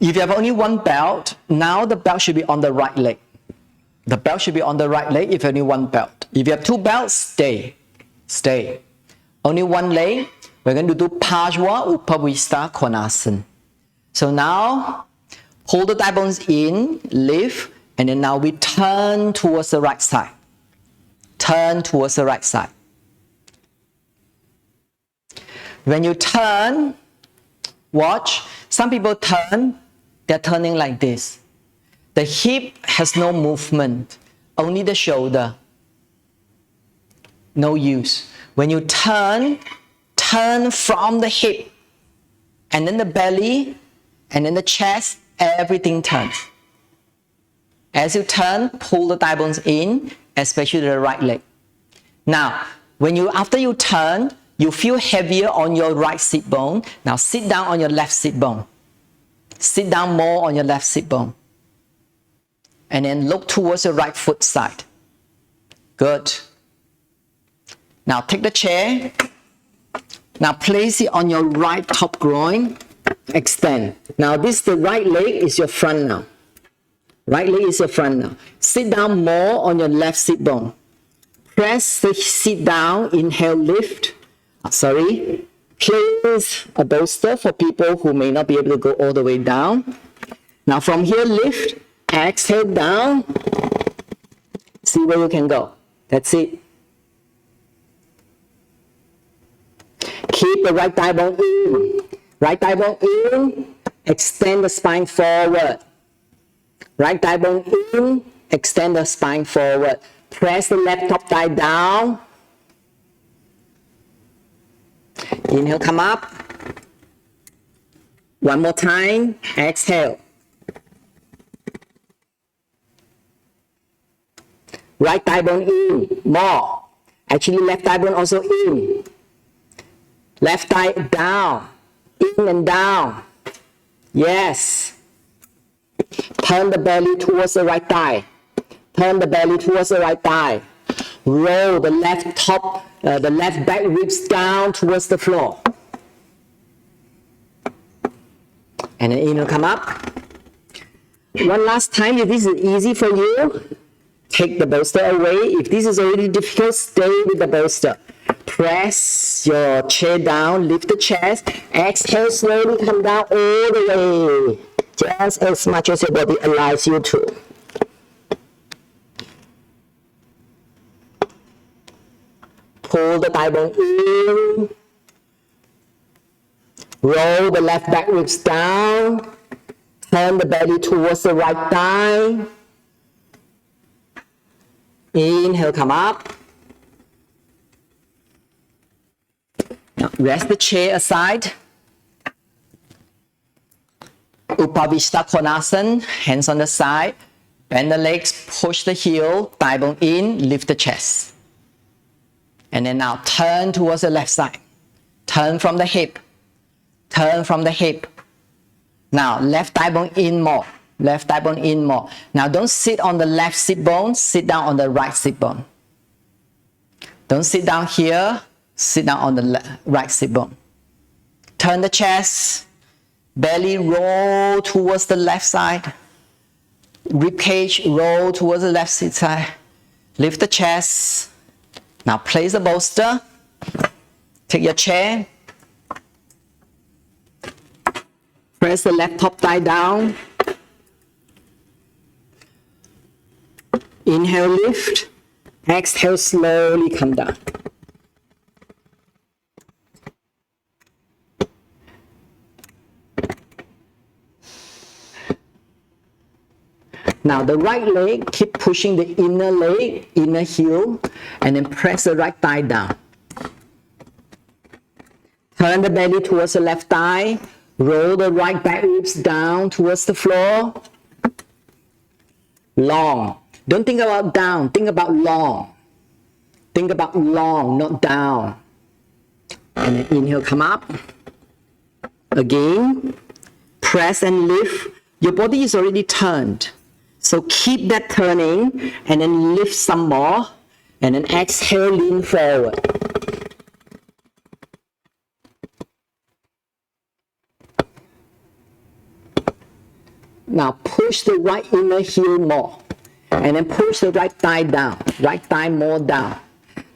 If you have only one belt, now the belt should be on the right leg. The belt should be on the right leg if only one belt. If you have 2 belts, stay. Stay. Only one leg, we're going to do Pajwa Upavista Konasana. So now, pull the thigh bones in, lift, and then now we turn towards the right side. Turn towards the right side. When you turn, watch, some people turn, they're turning like this. The hip has no movement, only the shoulder. No use. When you turn, turn from the hip, and then the belly, and then the chest, everything turns. As you turn, pull the thigh bones in, especially the right leg. Now, after you turn, you feel heavier on your right sit bone. Now sit down on your left sit bone. Sit down more on your left sit bone. And then look towards your right foot side. Good. Now take the chair. Now place it on your right top groin. Extend. Now the right leg is your front now. Right leg is your front now. Sit down more on your left sit bone. Press the seat down. Inhale, lift. Sorry. Place a bolster for people who may not be able to go all the way down. Now from here, lift. Exhale down. See where you can go. That's it. Keep the right thigh bone in. Right thigh bone in. Extend the spine forward. Right thigh bone in. Extend the spine forward. Press the left top thigh down. Inhale, come up. One more time. Exhale. Right thigh bone in. More. Actually, left thigh bone also in. Left thigh down. In and down. Yes. Turn the belly towards the right thigh. Turn the belly towards the right thigh. Roll the left back ribs down towards the floor. And then inhale, come up. One last time, if this is easy for you, take the bolster away. If this is already difficult, stay with the bolster. Press your chair down, lift the chest. Exhale, slowly come down all the way. Just as much as your body allows you to. Pull the thigh bone in. Roll the left back ribs down. Turn the belly towards the right thigh. Inhale, come up. Now rest the chair aside. Upavista Konasana, hands on the side. Bend the legs, push the heel, thigh bone in, lift the chest. And then now turn towards the left side. Turn from the hip. Turn from the hip. Now left thigh bone in more. Left thigh bone in more. Now don't sit on the left sit bone. Sit down on the right sit bone. Don't sit down here. Sit down on the right sit bone. Turn the chest. Belly roll towards the left side. Ribcage roll towards the left side. Lift the chest. Now place the bolster. Take your chair. Press the left top thigh down. Inhale, lift. Exhale, slowly come down. Now the right leg, keep pushing the inner leg, inner heel, and then press the right thigh down. Turn the belly towards the left thigh. Roll the right back ribs down towards the floor. Long. Don't think about down, think about long. Think about long, not down. And then inhale, come up. Again. Press and lift. Your body is already turned. So keep that turning and then lift some more. And then exhale, lean forward. Now push the right inner heel more. And then push the right thigh down. Right thigh more down.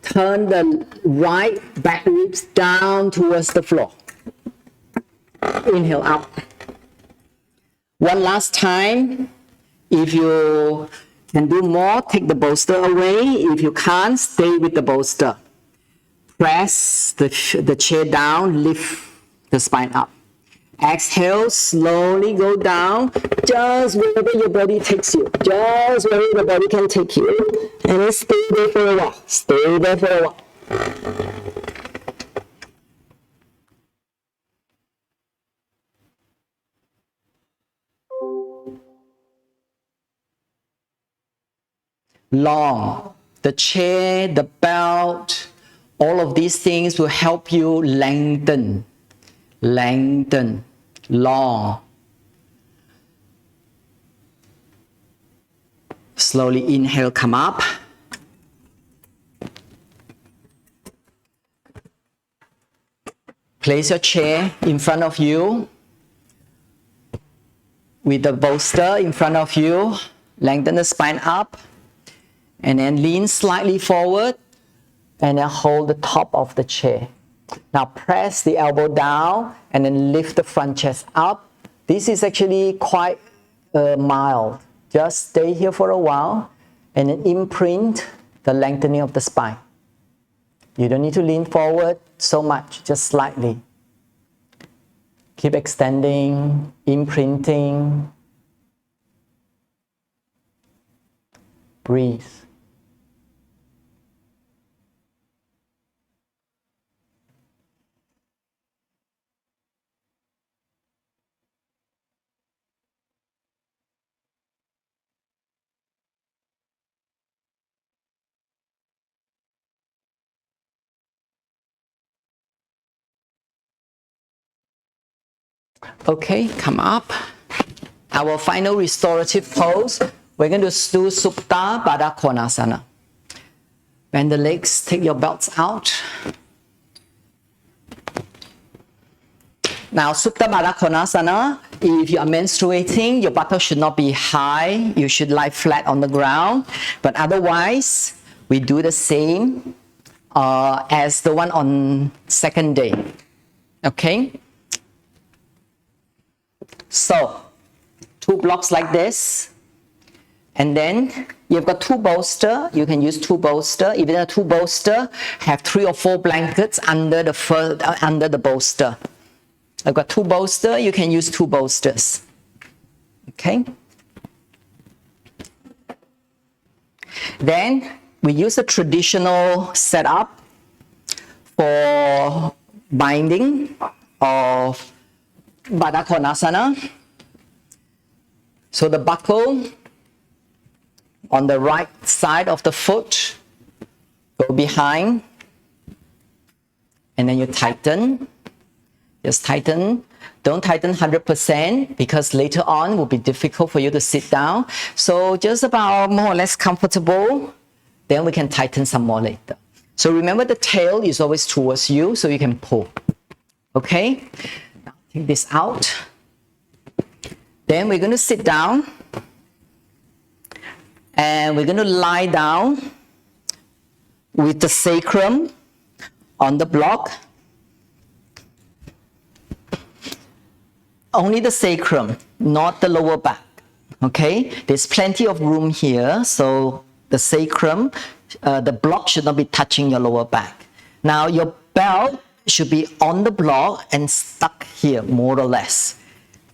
Turn the right back ribs down towards the floor. Inhale up. One last time. If you can do more, take the bolster away. If you can't, stay with the bolster. Press the chair down, lift the spine up. Exhale, slowly go down, just wherever your body takes you. Just wherever the body can take you. And then stay there for a while. Stay there for a while. Long. The chair, the belt, all of these things will help you lengthen. Lengthen. Long. Slowly inhale, come up. Place your chair in front of you with the bolster in front of you. Lengthen the spine up. And then lean slightly forward and then hold the top of the chair. Now press the elbow down and then lift the front chest up. This is actually quite mild. Just stay here for a while and then imprint the lengthening of the spine. You don't need to lean forward so much, just slightly. Keep extending, imprinting. Breathe. Okay, come up. Our final restorative pose, we're going to do Supine Padottanasana. Bend the legs, take your belts out. Now, Supine Padottanasana, if you are menstruating, your buttocks should not be high. You should lie flat on the ground. But otherwise, we do the same as the one on second day. Okay? So, 2 blocks like this. And then you've got 2 bolster. You can use 2 bolster. Even a 2 bolster, have 3 or 4 blankets under the bolster. I've got 2 bolster. You can use 2 bolsters. Okay. Then we use a traditional setup for binding of Padottanasana. So the buckle on the right side of the foot, go behind, and then you tighten. Just tighten. Don't tighten 100% because later on it will be difficult for you to sit down. So just about more or less comfortable, then we can tighten some more later. So remember the tail is always towards you, so you can pull. Okay? Now take this out. Then we're going to sit down and we're going to lie down with the sacrum on the block. Only the sacrum, not the lower back. Okay? There's plenty of room here, so the sacrum, the block should not be touching your lower back. Now your belt should be on the block and stuck here, more or less.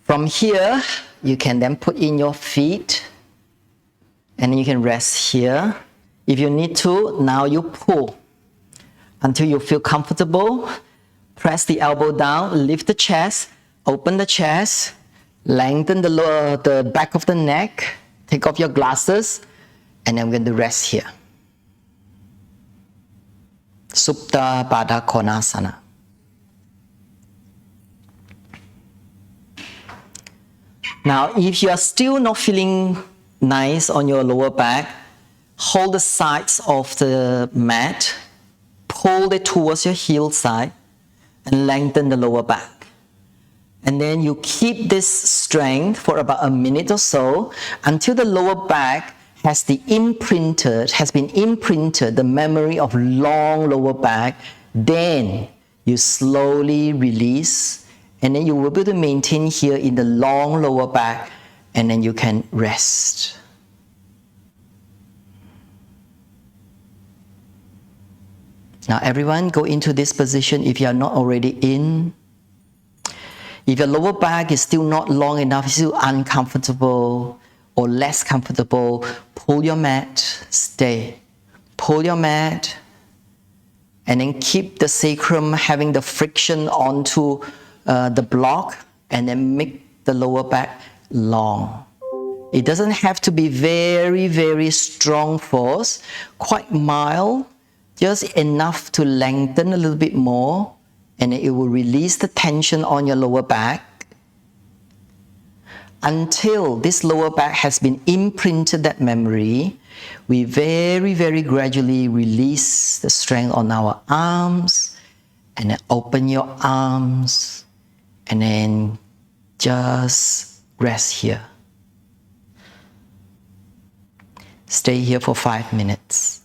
From here, you can then put in your feet and you can rest here. If you need to, now you pull until you feel comfortable. Press the elbow down, lift the chest, open the chest, lengthen the back of the neck, take off your glasses, and then we're going to rest here. Supta Pada Konasana. Now, if you are still not feeling nice on your lower back, hold the sides of the mat, pull it towards your heel side, and lengthen the lower back. And then you keep this strength for about a minute or so until the lower back has been imprinted the memory of long lower back. Then you slowly release, and then you will be able to maintain here in the long lower back, and then you can rest. Now everyone go into this position if you are not already in. If your lower back is still not long enough, it's still uncomfortable or less comfortable, pull your mat, stay. Pull your mat, and then keep the sacrum having the friction onto the block, and then make the lower back long. It doesn't have to be very, very strong force, quite mild, just enough to lengthen a little bit more, and it will release the tension on your lower back until this lower back has been imprinted that memory. We very, very gradually release the strength on our arms, and then open your arms, and then just rest here. Stay here for 5 minutes.